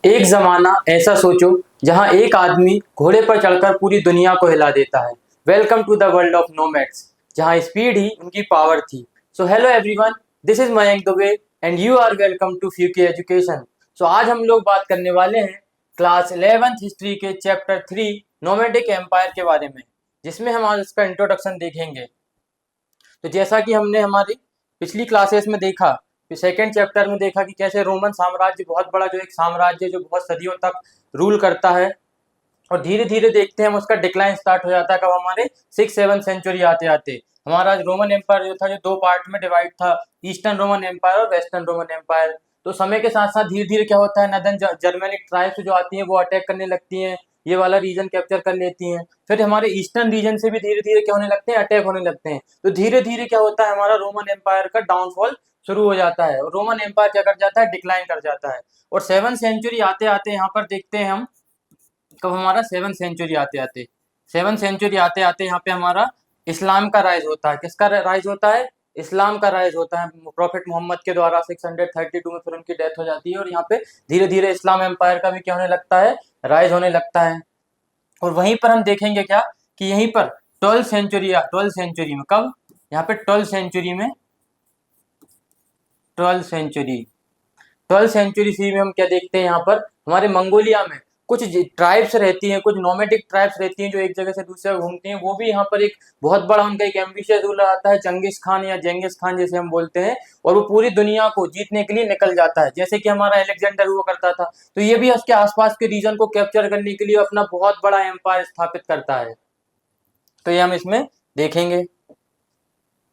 एक जमाना ऐसा सोचो जहां एक आदमी घोड़े पर चढ़कर पूरी दुनिया को हिला देता है। Welcome to the world of nomads, जहां स्पीड ही उनकी पावर थी। So hello everyone, this is Mayank Dubey and you are welcome to Fuke education. सो आज हम लोग बात करने वाले हैं क्लास 11th हिस्ट्री के चैप्टर 3 नोमैडिक एम्पायर के बारे में, जिसमें हम आज इसका इंट्रोडक्शन देखेंगे। तो जैसा कि हमने हमारी पिछली क्लासेस में देखा, सेकेंड चैप्टर में देखा कि कैसे रोमन साम्राज्य बहुत बड़ा जो एक साम्राज्य जो बहुत सदियों तक रूल करता है, और धीरे धीरे देखते हैं हम उसका डिक्लाइन स्टार्ट हो जाता है कब हमारे 6-7 सेंचुरी आते आते। हमारा रोमन एम्पायर जो था जो दो पार्ट में डिवाइड था, ईस्टर्न रोमन एम्पायर और वेस्टर्न रोमन एम्पायर। तो समय के साथ साथ धीरे धीरे क्या होता है, नदन जर्मेनिक ट्राइब्स जो आती हैं वो अटैक करने लगती हैं, ये वाला रीजन कैप्चर कर लेती हैं। फिर हमारे ईस्टर्न रीजन से भी धीरे धीरे क्या होने लगते हैं, अटैक होने लगते हैं। तो धीरे धीरे क्या होता है, हमारा रोमन एम्पायर का डाउनफॉल शुरू हो जाता है और रोमन एम्पायर क्या कर जाता है, डिक्लाइन कर जाता है। और 7 सेंचुरी आते आते यहाँ पर देखते हैं हम कब हमारा 7 सेंचुरी आते आते 7 सेंचुरी आते आते यहाँ पे हमारा इस्लाम का राइज होता है। किसका राइज होता है? इस्लाम का राइज होता है प्रॉफिट मोहम्मद के द्वारा 632 में। फिर उनकी डेथ हो जाती है और यहाँ पे धीरे धीरे इस्लाम एम्पायर का भी क्या होने लगता है, राइज होने लगता है। और वहीं पर हम देखेंगे क्या कि यहीं पर 12 सेंचुरी में कब, यहाँ पे 12 सेंचुरी सी में हम क्या देखते हैं, यहाँ पर हमारे मंगोलिया में कुछ ट्राइब्स रहती हैं, कुछ नोमैडिक ट्राइब्स रहती हैं जो एक जगह से दूसरे जगह घूमती हैं। वो भी यहाँ पर एक बहुत बड़ा उनका एक एम्बिशियस रूलर आता है, चंगिस खान या जेंगिस खान जैसे हम बोलते हैं, और वो पूरी दुनिया को जीतने के लिए निकल जाता है, जैसे कि हमारा अलेक्जेंडर हुआ करता था। तो ये भी उसके आसपास के रीजन को कैप्चर करने के लिए अपना बहुत बड़ा एम्पायर स्थापित करता है। तो ये हम इसमें देखेंगे।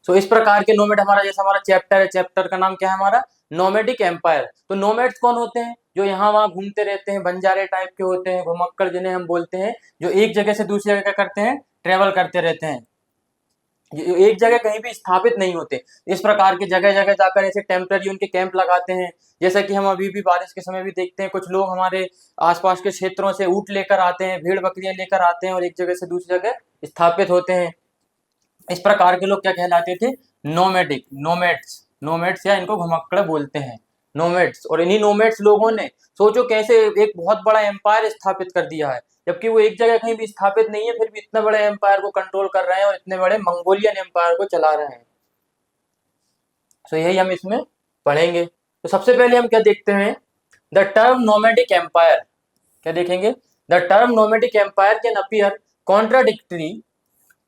सो इस प्रकार के नोमैड हमारा जैसा हमारा चैप्टर है, चैप्टर का नाम क्या है हमारा, नोमैडिक एम्पायर। तो नोमैड्स कौन होते हैं? जो यहाँ वहाँ घूमते रहते हैं, बंजारे टाइप के होते हैं, घुमक्कड़ जिन्हें हम बोलते हैं, जो एक जगह से दूसरी जगह क्या करते हैं, ट्रेवल करते रहते हैं, एक जगह कहीं भी स्थापित नहीं होते। इस प्रकार के जगह जगह जाकर ऐसे टेम्पररी उनके कैंप लगाते हैं। जैसा कि हम अभी भी बारिश के समय भी देखते हैं, कुछ लोग हमारे आसपास के क्षेत्रों से ऊँट लेकर आते हैं, भेड़ बकरियां लेकर आते हैं और एक जगह से दूसरी जगह स्थापित होते हैं। इस प्रकार के लोग क्या कहलाते थे, नोमैडिक, नोमैड्स या इनको घुमक्कड़ बोलते हैं, नोमैड्स। और इन्हीं नोमैड्स लोगों ने सोचो कैसे एक बहुत बड़ा एम्पायर स्थापित कर दिया है, जबकि वो एक जगह कहीं भी स्थापित नहीं है, फिर भी इतने बड़े एम्पायर को कंट्रोल कर रहे हैं और इतने बड़े मंगोलियन एम्पायर को चला रहे हैं। तो यही हम इसमें पढ़ेंगे। तो सबसे पहले हम क्या देखते हैं, द टर्म नोमैडिक एम्पायर। क्या देखेंगे, the term nomadic empire can appear contradictory.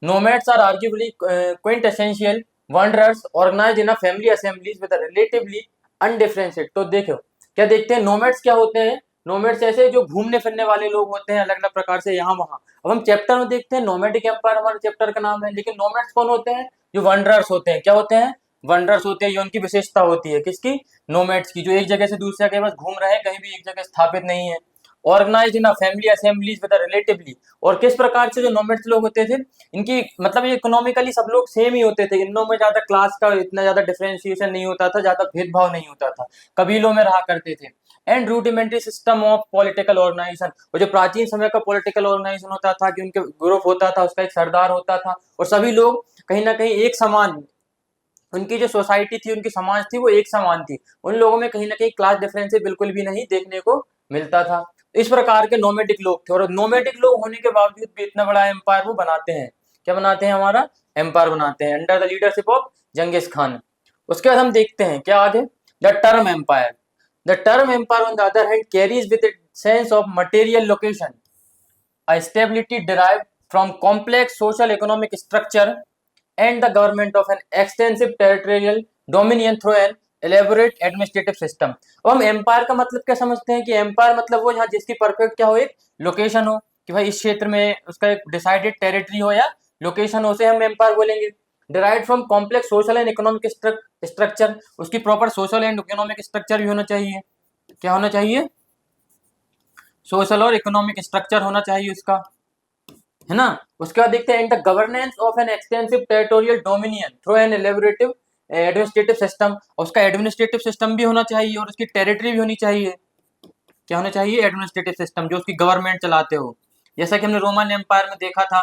Nomads are arguably quintessential wanderers organized in a family assemblies with a relatively undifferentiated। तो देखो क्या देखते हैं, नोमैड्स क्या होते हैं, नोमैड्स ऐसे जो घूमने फिरने वाले लोग होते हैं अलग अलग प्रकार से यहाँ वहाँ। अब हम चैप्टर में देखते हैं, नोमैडिक एम्पायर हमारे चैप्टर का नाम है, लेकिन नोमैड्स कौन होते हैं, जो वंडरर्स होते हैं। क्या होते हैं, वंडरर्स होते हैं। ये उनकी विशेषता होती है, किसकी, नोमैड्स की, जो एक जगह से दूसरी जगह बस घूम रहे हैं, कहीं भी एक जगह स्थापित नहीं है। Organised in family assemblies with relatively, और किस प्रकार से जो नोमैड्स लोग होते थे, इनकी मतलब ये इकोनॉमिकली सब लोग सेम ही होते थे, इनमें में ज्यादा क्लास का इतना ज्यादा डिफरेंशिएशन नहीं होता था, ज्यादा भेदभाव नहीं होता था, कबीलों में रहा करते थे। And rudimentary system of political organisation, और जो प्राचीन समय का पॉलिटिकल ऑर्गेनाइजेशन होता था कि उनके ग्रुप होता था, उसका एक सरदार होता था, और सभी लोग कहीं ना कहीं एक समान, उनकी जो सोसाइटी थी, उनकी समाज थी, वो एक समान थी। उन लोगों में कहीं ना कहीं क्लास डिफरेंस बिल्कुल भी नहीं देखने को मिलता था। इस प्रकार के नोमैडिक लोग थे, और नोमैडिक लोग होने के बावजूद भी इतना बड़ा एम्पायर वो बनाते हैं। क्या बनाते हैं, हमारा एम्पायर बनाते हैं under the leadership of Genghis Khan. उसके बाद हम देखते हैं क्या आगे, the term empire. The term empire on the other hand carries with it sense of material location, a stability derived from complex social economic structure and the government of an extensive territorial dominion through an elaborate administrative system। अब हम empire का मतलब क्या समझते हैं कि empire मतलब वो जहाँ जिसकी परफेक्ट क्या हो, एक लोकेशन हो, कि भाई इस क्षेत्र में उसका एक डिसाइडेड टेरिटरी हो या लोकेशन हो, से हम एम्पायर बोलेंगे। Derived from complex social and economic structure, उसकी proper social and economic structure भी होना चाहिए। क्या होना चाहिए, सोशल और इकोनॉमिक स्ट्रक्चर होना चाहिए उसका, है ना। उसके बाद देखते हैं the governance of an extensive territorial dominion through an elaborative administrative system, उसका एडमिनिस्ट्रेटिव सिस्टम भी होना चाहिए और उसकी टेरिटरी भी होनी चाहिए। क्या होना चाहिए, एडमिनिस्ट्रेटिव सिस्टम, जो उसकी गवर्नमेंट चलाते हो, जैसा कि हमने रोमन एम्पायर में देखा था।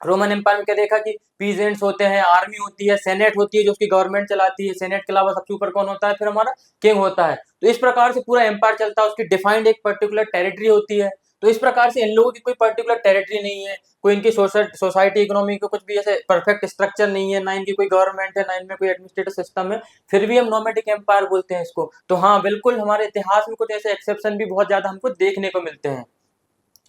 रोमन एम्पायर में क्या देखा कि पीजेंट्स होते हैं, आर्मी होती है, सेनेट होती है जो उसकी गवर्नमेंट चलाती है, सेनेट के अलावा सबसे ऊपर कौन होता है, फिर हमारा किंग होता है। तो इस प्रकार से पूरा एम्पायर चलता है, उसकी डिफाइंड एक पर्टिकुलर टेरिटरी होती है। तो इस प्रकार से इन लोगों की कोई पर्टिकुलर टेरिटरी नहीं है, कोई इनकी सोसाइटी इकोनॉमी का कुछ भी ऐसे परफेक्ट स्ट्रक्चर नहीं है, ना इनकी कोई गवर्नमेंट है, ना इनमें कोई एडमिनिस्ट्रेटिव सिस्टम है, फिर भी हम नोमैडिक एम्पायर बोलते हैं इसको। तो हाँ बिल्कुल, हमारे इतिहास में कुछ ऐसे एक्सेप्शन भी बहुत ज्यादा हमको देखने को मिलते हैं।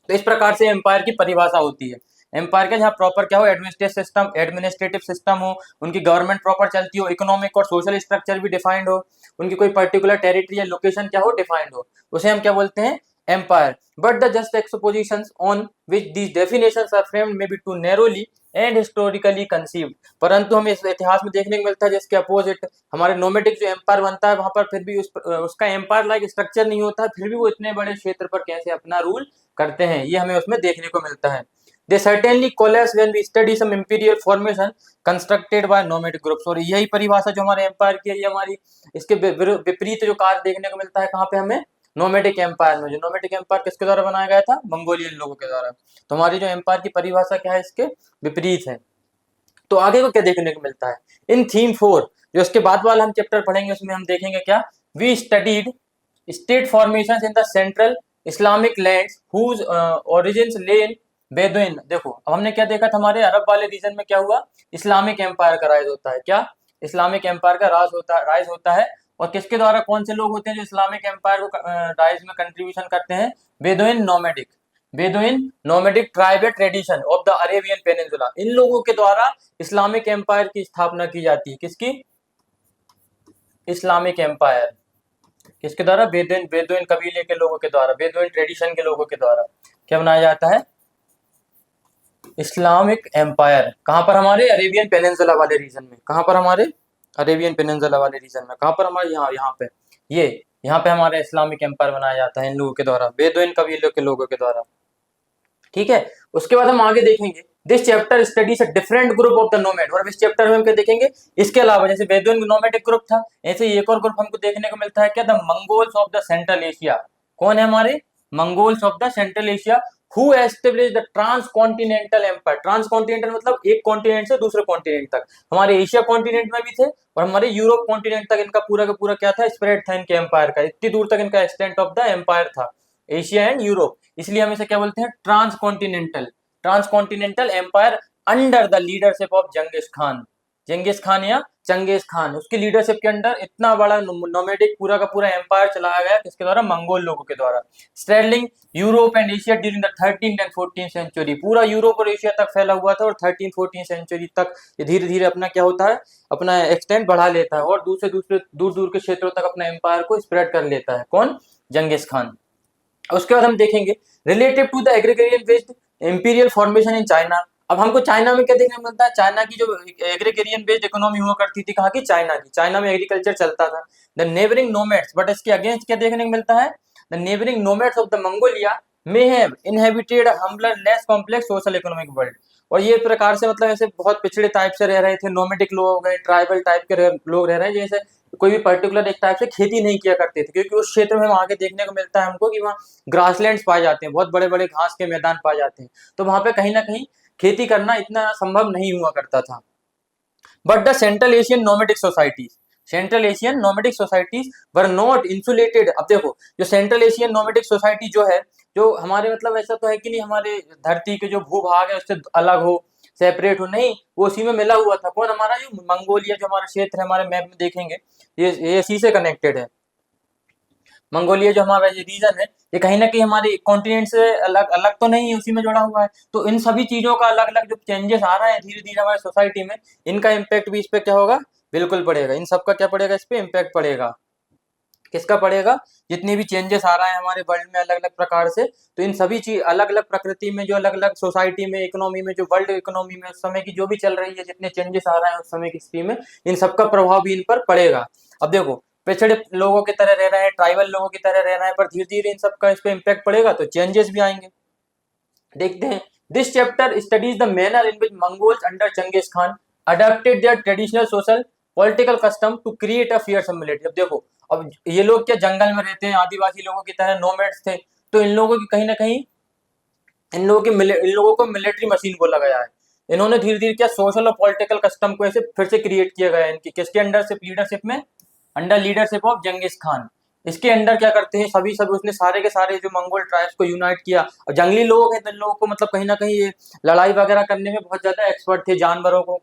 तो इस प्रकार से एम्पायर की परिभाषा होती है। एम्पायर का जहाँ प्रॉपर क्या हो, एडमिनिस्ट्रेटिव सिस्टम हो, उनकी गवर्नमेंट प्रॉपर चलती हो, इकोनॉमिक और सोशल स्ट्रक्चर भी डिफाइंड हो, उनकी कोई पर्टिकुलर टेरिटरी या लोकेशन क्या हो, डिफाइंड हो, उसे हम क्या बोलते हैं, empire. But the just expositions on which these definitions are framed may be too narrowly and historically conceived. परंतु हमें इस इतिहास में देखने को मिलता है जिसके अपोजिट हमारे नोमेटिक जो एम्पायर बनता है वहां पर फिर भी उसका एम्पायर लाइक स्ट्रक्चर नहीं होता है, फिर भी वो इतने बड़े क्षेत्र पर कैसे अपना रूल करते हैं, ये हमें उसमें देखने को मिलता है। They certainly collapse when we study some imperial formation constructed by nomadic groups। और यही परिभाषा जो हमारे एम्पायर की है, ये हमारी इसके विपरीत जो कार्य देखने को मिलता है कहाँ पे हमें, नोमेडिक एम्पायर में। जो नोमेडिक एम्पायर किसके द्वारा बनाया गया था, मंगोलियन लोगों के द्वारा। तो हमारी जो एम्पायर की परिभाषा क्या है, इसके विपरीत है। तो आगे को क्या देखने को मिलता है, इन थीम 4 जो इसके बाद वाला हम चैप्टर पढ़ेंगे उसमें हम देखेंगे क्या, we studied state formation in the central Islamic lands whose origins lie in Bedouin. देखो अब हमने क्या देखा था, हमारे अरब वाले रीजन में क्या हुआ, इस्लामिक एम्पायर का राइज होता है, क्या, इस्लामिक एम्पायर का राइज होता है। और किसके द्वारा, कौन से लोग होते हैं जो इस्लामिक एम्पायर को राइज में कंट्रीब्यूशन करते हैं, बेदुइन नोमैडिक ट्राइब या tradition of the Arabian peninsula. इन लोगों के द्वारा इस्लामिक एम्पायर की स्थापना की जाती है, किसकी, इस्लामिक एम्पायर किसके द्वारा, बेदुइन बेदुइन कबीले के लोगों के द्वारा, बेदुइन ट्रेडिशन के लोगों के द्वारा क्या बनाया जाता है, इस्लामिक एम्पायर। कहां पर, हमारे अरेबियन पेनिनसुला वाले रीजन में, कहां पर, हमारे अरेबियन पेनिनसुला वाले रीजन में, कहां पर, हमारे यहाँ पे ये यहाँ पे हमारे इस्लामिक एम्पायर बनाया जाता है इन लोगों के द्वारा, बेदुइन कबीले के लोगों के द्वारा। ठीक है, उसके बाद हम आगे देखेंगे this chapter studies a different group of the nomad. और इस चैप्टर में हम क्या देखेंगे, इसके अलावा जैसे बेदुइन नोमैडिक ग्रुप था, ऐसे ही एक और ग्रुप हमको देखने को मिलता है क्या, the Mongols of the central Asia. कौन है हमारे, Mongols of the central Asia, who establish the trans continental empire. Trans continental मतलब एक कॉन्टिनेंट से दूसरे कॉन्टिनेंट तक, हमारे एशिया कॉन्टिनेंट में भी थे और हमारे यूरोप कॉन्टिनेंट तक इनका पूरा का पूरा क्या था, स्प्रेड था इनके एम्पायर का, इतनी दूर तक इनका एक्सटेंट ऑफ द एम्पायर था, एशिया एंड यूरोप। इसलिए हम इसे क्या बोलते हैं, trans continental empire under the leadership of Genghis Khan या चंगेज खान। उसकी लीडरशिप के अंडर इतना बड़ा नोमेडिक पूरा का पूरा एम्पायर चलाया गया, किसके द्वारा, मंगोल लोगों के द्वारा। Straddling Europe and Asia during the 13th and 14th century, पूरा यूरोप और एशिया तक फैला हुआ था और 13th-14th सेंचुरी तक ये धीरे धीरे अपना क्या होता है, अपना एक्सटेंट बढ़ा लेता है और दूसरे दूर दूर के क्षेत्रों तक अपना एम्पायर को स्प्रेड कर लेता है, कौन, जंगिस खान। उसके बाद हम देखेंगे relative to the agrarian based imperial formation in China. अब हमको चाइना में क्या देखने को मिलता है, चाइना की जो एग्रीगेरियन बेस्ड इकोनॉमी हुआ करती थी, कहाँ की, चाइना की, चाइना में एग्रीकल्चर चलता था। द नेबरिंग नोमैड्स, बट इसके अगेंस्ट क्या देखने को मिलता है, the neighbouring nomads of the Mongolia may have inhabited humbler less complex social economic world. और ये प्रकार से मतलब ऐसे बहुत पिछड़े टाइप से रह रहे थे, नोमेडिक लोग हो गए, ट्राइबल टाइप के लोग रह रहे हैं, जैसे कोई भी पर्टिकुलर एक टाइप से खेती नहीं किया करते थे, क्योंकि उस क्षेत्र में हम आगे देखने को मिलता है हमको कि वहाँ ग्रासलैंड्स पाए जाते हैं, बहुत बड़े बड़े घास के मैदान पाए जाते हैं, तो वहां पे कहीं ना कहीं खेती करना इतना संभव नहीं हुआ करता था। But the central Asian nomadic societies were not insulated. अब देखो जो सेंट्रल एशियन नोमेडिक सोसाइटी जो है, जो हमारे मतलब ऐसा तो है कि नहीं हमारे धरती के जो भूभाग है उससे अलग हो, सेपरेट हो, नहीं, वो उसी में मिला हुआ था। कौन, हमारा जो मंगोलिया जो हमारा क्षेत्र है, हमारे मैप में देखेंगे ये इसी से कनेक्टेड है। मंगोलिया जो हमारा ये रीजन है, ये कहीं ना कहीं हमारे कॉन्टिनेंट से अलग अलग तो नहीं है, उसी में जुड़ा हुआ है। तो इन सभी चीजों का अलग अलग जो चेंजेस आ रहा है धीरे धीरे हमारे सोसाइटी में, इनका इम्पैक्ट भी इस पे क्या होगा, बिल्कुल पड़ेगा। इन सबका क्या पड़ेगा, इस पे इम्पैक्ट पड़ेगा, किसका पड़ेगा, जितने भी चेंजेस आ रहा है हमारे वर्ल्ड में अलग अलग प्रकार से, तो इन सभी चीज अलग अलग प्रकृति में, जो अलग अलग सोसाइटी में, इकोनॉमी में, जो वर्ल्ड इकोनॉमी में उस समय की जो भी चल रही है, जितने चेंजेस आ रहे हैं उस समय की स्थिति में, इन सबका प्रभाव भी इन पर पड़ेगा। अब देखो पिछड़े लोगों की तरह रह रहे हैं, ट्राइबल लोगों की तरह रह रहे हैं, पर धीरे धीरे इन सबका इस पे इम्पैक्ट पड़ेगा तो चेंजेस भी आएंगे। देखते हैं, this chapter studies the manner in which Mongols under Genghis Khan adopted their traditional social political custom to create a fear military. अब देखो, अब ये लोग क्या जंगल में रहते हैं, आदिवासी लोगों की तरह नोमैड्स थे, तो इन लोगों की कहीं ना कहीं इन लोगों को मिलिट्री मशीन बोला गया है। इन्होंने धीरे धीरे क्या सोशल और पॉलिटिकल कस्टम को ऐसे फिर से क्रिएट किया गया है इनकी किसके अंडर से लीडरशिप में, under leadership of Genghis Khan. इसके अंडर क्या करते हैं सभी सब उसने सारे के सारे जो मंगोल ट्राइब्स को यूनाइट किया। और जंगली लोग हैं तो इन लोगों को मतलब कहीं ना कहीं ये लड़ाई वगैरह करने में बहुत ज्यादा एक्सपर्ट थे, जानवरों को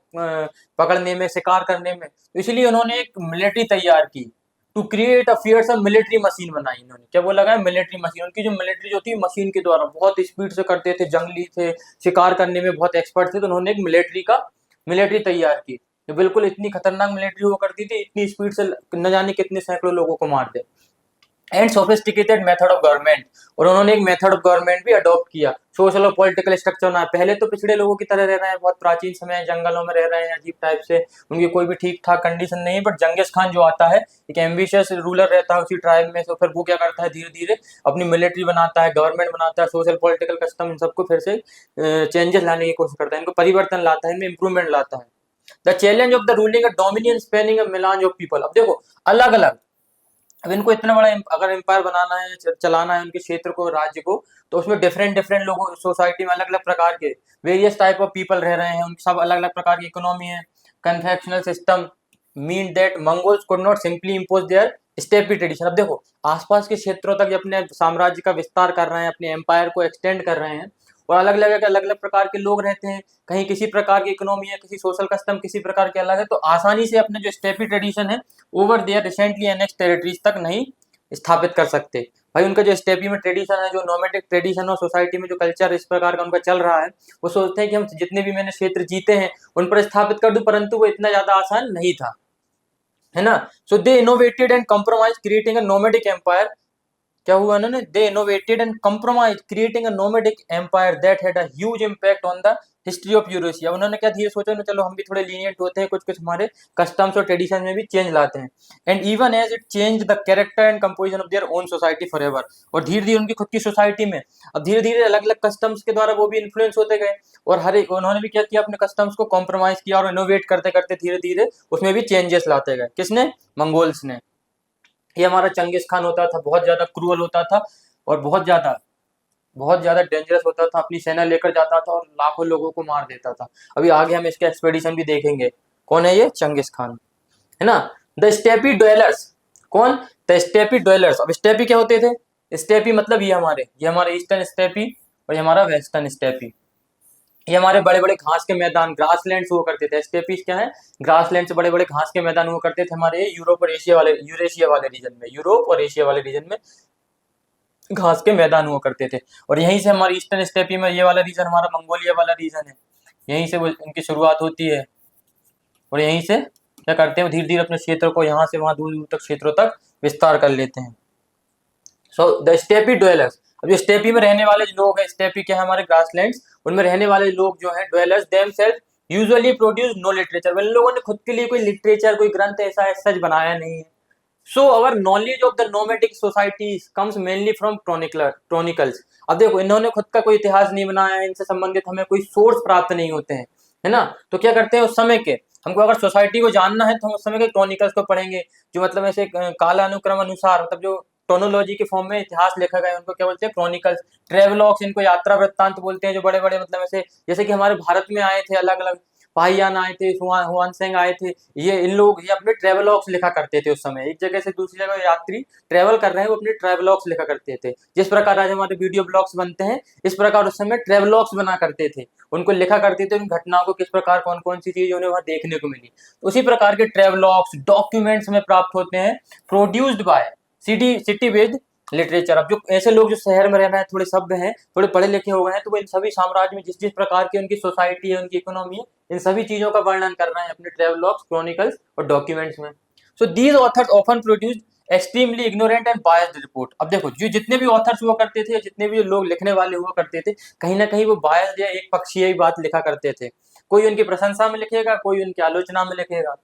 पकड़ने में, शिकार करने में, तो इसलिए उन्होंने एक मिलिट्री तैयार की to create a fierce military machine बनाई। इन्होंने क्या बोला गया, मिलिट्री मशीन। उनकी जो मिलिट्री जो थी मशीन के द्वारा बहुत स्पीड से करते थे, जंगली थे, शिकार करने में बहुत एक्सपर्ट थे, तो उन्होंने एक मिलिट्री तैयार की। जो बिल्कुल इतनी खतरनाक मिलिट्री हुआ करती थी, इतनी स्पीड से न जाने कितने सैकड़ों लोगों को मार दे। And sophisticated method of government, और उन्होंने एक मेथड ऑफ गवर्नमेंट भी अडॉप्ट किया। सोशल और पॉलिटिकल स्ट्रक्चर ना, पहले तो पिछड़े लोगों की तरह रह रहे हैं, बहुत प्राचीन समय जंगलों में रह रहे हैं अजीब टाइप से, उनकी कोई भी ठीक ठाक कंडीशन नहीं है। बट जंगिस खान जो आता है एक एम्बिशियस रूलर रहता है उसी ट्राइब में, तो फिर वो क्या करता है धीरे धीरे अपनी मिलिट्री बनाता है, गवर्नमेंट बनाता है, सोशल पॉलिटिकल कस्टम इन सबको फिर से चेंजेस लाने की कोशिश करता है, इनको परिवर्तन लाता है, इनमें इंप्रूवमेंट लाता है। The challenge of the ruling dominion spanning millions of people. अब देखो अलग अलग, अब इनको इतना बड़ा अगर एम्पायर बनाना है, चलाना है उनके क्षेत्र को, राज्य को, तो उसमें डिफरेंट डिफरेंट लोगों सोसाइटी में अलग अलग प्रकार के वेरियस टाइप ऑफ पीपल रह रहे हैं, उनकी सब अलग अलग प्रकार की इकोनॉमी है। Confessional system mean that Mongols could not simply impose their steppe tradition. अब देखो आसपास के क्षेत्रों तक ये अपने साम्राज्य का विस्तार कर रहे हैं, अपने एम्पायर को एक्सटेंड कर रहे हैं, और अलग अलग प्रकार के लोग रहते हैं, कहीं किसी प्रकार की इकोनॉमी है, किसी सोशल कस्टम किसी प्रकार के अलग है, तो आसानी से अपने जो स्टेपी ट्रेडिशन है over their recently annex territories तक नहीं स्थापित कर सकते। भाई उनका जो स्टेपी में ट्रेडिशन है, जो नोमेटिक ट्रेडिशन और सोसाइटी में जो कल्चर इस प्रकार का उनका चल रहा है, वो सोचते हैं कि हम जितने भी मैंने क्षेत्र जीते हैं उन पर स्थापित कर दूं, परंतु वो इतना ज्यादा आसान नहीं था, है ना। So they innovated and compromise creating a nomadic empire. क्या हुआ उन्होंने, they innovated and compromise creating a nomadic empire that had a huge impact on the history of Eurasia. उन्होंने क्या धीरे सोचा ना, चलो हम भी थोड़े लीनियंट होते हैं, कुछ कुछ हमारे कस्टम्स और ट्रेडिशन में भी चेंज लाते हैं। And even as it change the character and composition of their own society forever. और धीरे धीरे उनकी खुद की सोसाइटी में अब धीरे धीरे अलग अलग कस्टम्स के द्वारा वो भी इन्फ्लुएंस होते गए, और हर एक उन्होंने भी क्या किया, अपने कस्टम्स को कॉम्प्रोमाइज किया और इनोवेट करते करते धीरे धीरे उसमें भी चेंजेस लाते गए। किसने, मंगोल्स ने। ये हमारा चंगेज खान होता था, बहुत ज्यादा क्रूअल होता था और बहुत ज्यादा डेंजरस होता था, अपनी सेना लेकर जाता था और लाखों लोगों को मार देता था। अभी आगे हम इसके एक्सपेडिशन भी देखेंगे। कौन है ये, चंगेज खान, है ना। द स्टेपी ड्वेलर्स, कौन, द स्टेपी ड्वेलर्स। अब स्टेपी क्या होते थे, स्टेपी मतलब ये हमारे ईस्टर्न स्टेपी और ये हमारा वेस्टर्न स्टेपी। ये हमारे बड़े बड़े घास के मैदान, ग्रासलैंड्स हुआ करते थे। स्टेपीज क्या है, ग्रासलैंड से बड़े बड़े घास के मैदान हुआ करते थे हमारे यूरोप और एशिया वाले, यूरेशिया वाले रीजन में, यूरोप और एशिया वाले रीजन में घास के मैदान हुआ करते थे। और यहीं से हमारी ईस्टर्न स्टेपी में ये वाला रीजन हमारा मंगोलिया वाला रीजन है, यहीं से वो इनकी शुरुआत होती है, और यहीं से क्या करते हैं धीरे धीरे अपने क्षेत्र को यहाँ से वहां दूर दूर तक क्षेत्रों तक विस्तार कर लेते हैं। सो द स्टेपी ड्वेलर्स, अब जो स्टेपी में रहने वाले जो लोग हैं, स्टेपी क्या है हमारे ग्रासलैंड्स, उनमें रहने वाले लोग जो हैं dwellers, themself usually produce no literature. इन लोगों ने खुद के लिए कोई लिटरेचर, कोई ग्रंथ ऐसा सच बनाया नहीं है। So our knowledge of the nomadic societies comes mainly from chronicles. अब देखो इन्होंने खुद का कोई इतिहास नहीं बनाया है, इनसे संबंधित हमें कोई सोर्स प्राप्त नहीं होते हैं, है ना। तो क्या करते हैं उस समय के, हमको अगर सोसाइटी को जानना है तो हम उस समय के क्रॉनिकल्स को पढ़ेंगे, जो मतलब ऐसे कालानुक्रम अनुसार, मतलब जो टोनोलॉजी के फॉर्म में इतिहास लिखा गया है उनको क्या बोलते हैं, क्रॉनिकल्स। ट्रेवलॉग्स इनको यात्रा वृत्तांत बोलते हैं, जो बड़े बड़े मतलब ऐसे जैसे कि हमारे भारत में आए थे अलग अलग पाहियान आए थे, हुआनसेंग आए थे, ये इन लोग ये अपने ट्रेवलॉग्स लिखा करते थे। उस समय एक जगह से दूसरी जगह यात्री ट्रेवल कर रहे हैं, वो अपने ट्रेवलॉग्स लिखा करते थे। जिस प्रकार आज हमारे वीडियो ब्लॉग्स बनते हैं, इस प्रकार उस समय ट्रेवलॉग्स बना करते थे, उनको लिखा करते थे, उन घटनाओं को किस प्रकार कौन कौन सी चीज उन्हें वहां देखने को मिली। उसी प्रकार के ट्रेवलॉग्स डॉक्यूमेंट्स में प्राप्त होते हैं, produced by city with literature. अब जो ऐसे लोग जो शहर में रह रहे हैं, थोड़े सभ्य हैं, थोड़े पढ़े लिखे हो गए हैं, तो वो इन सभी साम्राज्य में जिस जिस प्रकार की उनकी सोसाइटी है, उनकी इकोनॉमी है, इन सभी चीजों का वर्णन कर रहे हैं अपने ट्रेवलॉग्स, क्रॉनिकल्स और डॉक्यूमेंट्स में। So these authors often produce extremely ignorant and biased report. अब देखो जो जितने भी ऑथर्स हुआ करते थे, जितने भी लोग लिखने वाले हुआ करते थे, कहीं ना कहीं वो बायस्ड या एक पक्षीय ही बात लिखा करते थे। कोई उनकी प्रशंसा में लिखेगा, कोई उनकी आलोचना में लिखेगा,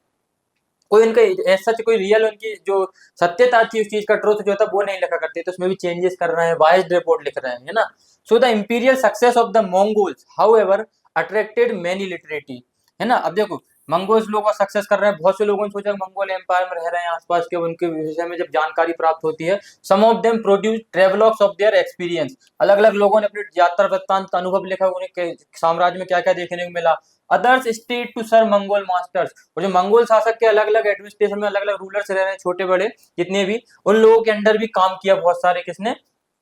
कोई उनका ऐसा कोई रियल उनकी जो सत्यता थी उस चीज का ट्रुथ जो था वो नहीं लिखा करते, तो उसमें भी चेंजेस कर रहे हैं, बायस्ड रिपोर्ट लिख रहे हैं, है ना। So the imperial success of the Mongols however attracted many literati, है ना। अब देखो मंगोल्स लोग सक्सेस कर रहे हैं। बहुत से लोगों ने सोचा मंगोल एम्पायर में रह रहे हैं आसपास के, उनके विषय में जब जानकारी प्राप्त होती है, some of them produce travelogues of their experience, अलग अलग लोगों ने अपने यात्रा वृत्तांत का अनुभव लिखा, उन्हें साम्राज्य में क्या क्या देखने को मिला। Others state to serve Mongol masters, और जो मंगोल शासक के अलग अलग एडमिनिस्ट्रेशन में अलग अलग रूलर्स रह रहे हैं, छोटे बड़े जितने भी, उन लोगों के अंडर भी काम किया बहुत सारे, किसने,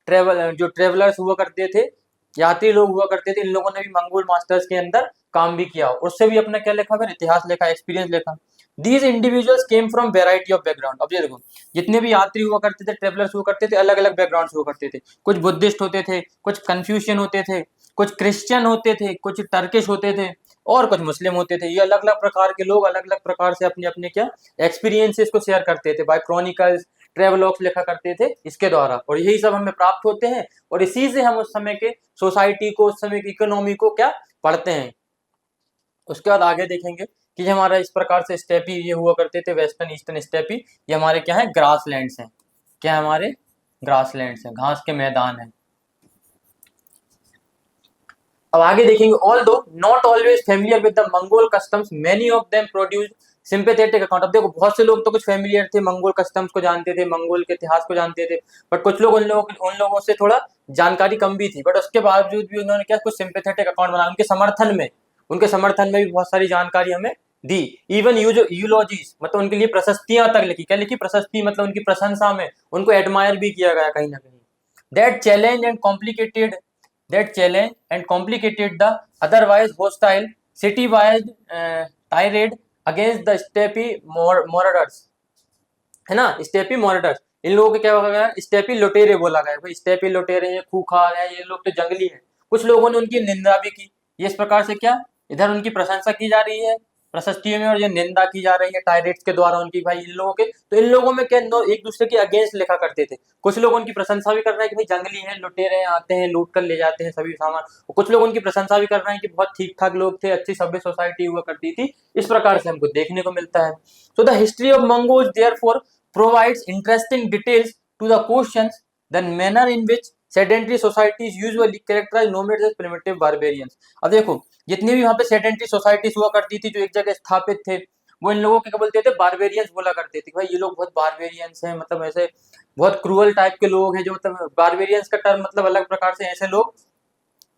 जो ट्रेवलर्स हुआ करते थे, यात्री लोग हुआ करते थे, इन लोगों ने भी मंगोल मास्टर्स के अंदर काम भी किया, उससे भी अपना क्या लिखा, फिर इतिहास लिखा, एक्सपीरियंस लिखा। These individuals came from variety of background. अब ये देखो, जितने भी यात्री हुआ करते थे, ट्रेवलर्स हुआ करते थे, अलग अलग बैकग्राउंड हुआ करते थे। कुछ बुद्धिस्ट होते थे, कुछ कन्फ्यूशियन होते थे, कुछ क्रिश्चियन होते थे, कुछ टर्किश होते थे, और कुछ मुस्लिम होते थे। ये अलग अलग प्रकार के लोग अलग अलग प्रकार से अपने अपने क्या एक्सपीरियंसेस को शेयर करते थे, बाय क्रॉनिकल्स, ट्रेवलॉग्स लिखा करते थे इसके द्वारा, और यही सब हमें प्राप्त होते हैं, और इसी से हम उस समय के सोसाइटी को, उस समय की इकोनॉमी को क्या पढ़ते हैं। उसके बाद आगे देखेंगे कि ये हमारा इस प्रकार से स्टेपी ये हुआ करते थे, वेस्टर्न ईस्टर्न स्टेपी, ये हमारे क्या है, ग्रासलैंड्स हैं। क्या है, हमारे ग्रासलैंड्स हैं, घास के मैदान हैं। अब आगे देखेंगे, although not always familiar with the Mongol customs, many of them produce sympathetic account. अब देखो, बहुत से लोग तो कुछ फेमिलियर थे, मंगोल कस्टम्स को जानते थे, मंगोल के इतिहास को जानते थे, बट कुछ लोग उन लोगों से थोड़ा जानकारी कम भी थी, बट उसके बावजूद भी उन्होंने क्या, कुछ सिंपैथेटिक अकाउंट बनाया उनके समर्थन में भी बहुत सारी जानकारी हमें दी। इवन यूलॉजीज, मतलब उनके लिए प्रशस्तियां तक लिखी। क्या लिखी, प्रशस्ति, मतलब उनकी प्रशंसा में उनको एडमायर भी किया गया कहीं ना कहीं। That challenge and complicated that challenge and complicated the otherwise hostile city-wide tirade against the steppe marauders, है ना, स्टेपी मॉनिटर्स। इन लोगों के क्या होगा गया, स्टेपी लुटेरे बोला गया। भाई स्टेपी लुटेरे, ये खूंखार है, ये लोग तो जंगली हैं। कुछ लोगों ने उनकी निंदा भी की। ये इस प्रकार से क्या, इधर उनकी प्रशंसा की जा रही है प्रशस्तियों में, और ये निंदा की जा रही है टायरेट्स के द्वारा उनकी। भाई इन लोगों के, तो इन लोगों में क्या, एक दूसरे के अगेंस्ट लिखा करते थे। कुछ लोग उनकी प्रशंसा भी कर रहे हैं कि भाई जंगली हैं, लुटेरे हैं, आते हैं, लूट कर ले जाते हैं सभी सामान, और कुछ लोग उनकी प्रशंसा भी कर रहे हैं कि बहुत ठीक ठाक लोग थे, अच्छी सभ्य सोसाइटी हुआ करती थी। इस प्रकार से हमको देखने को मिलता है। So the history of Mongols therefore provides interesting details to the questions the manner in which sedentary societies usually characterize nomads as primitive barbarians। अब देखो, जितनी भी वहां पे सेडेंटरी सोसाइटीज हुआ करती थी, जो एक जगह स्थापित थे, वो इन लोगों के क्या बोलते थे, बारबेरियंस बोला करते थे। भाई ये लोग बहुत बारबेरियंस हैं, मतलब ऐसे बहुत क्रूअल टाइप के लोग हैं, जो मतलब बारबेरियंस का टर्म मतलब अलग प्रकार से ऐसे लोग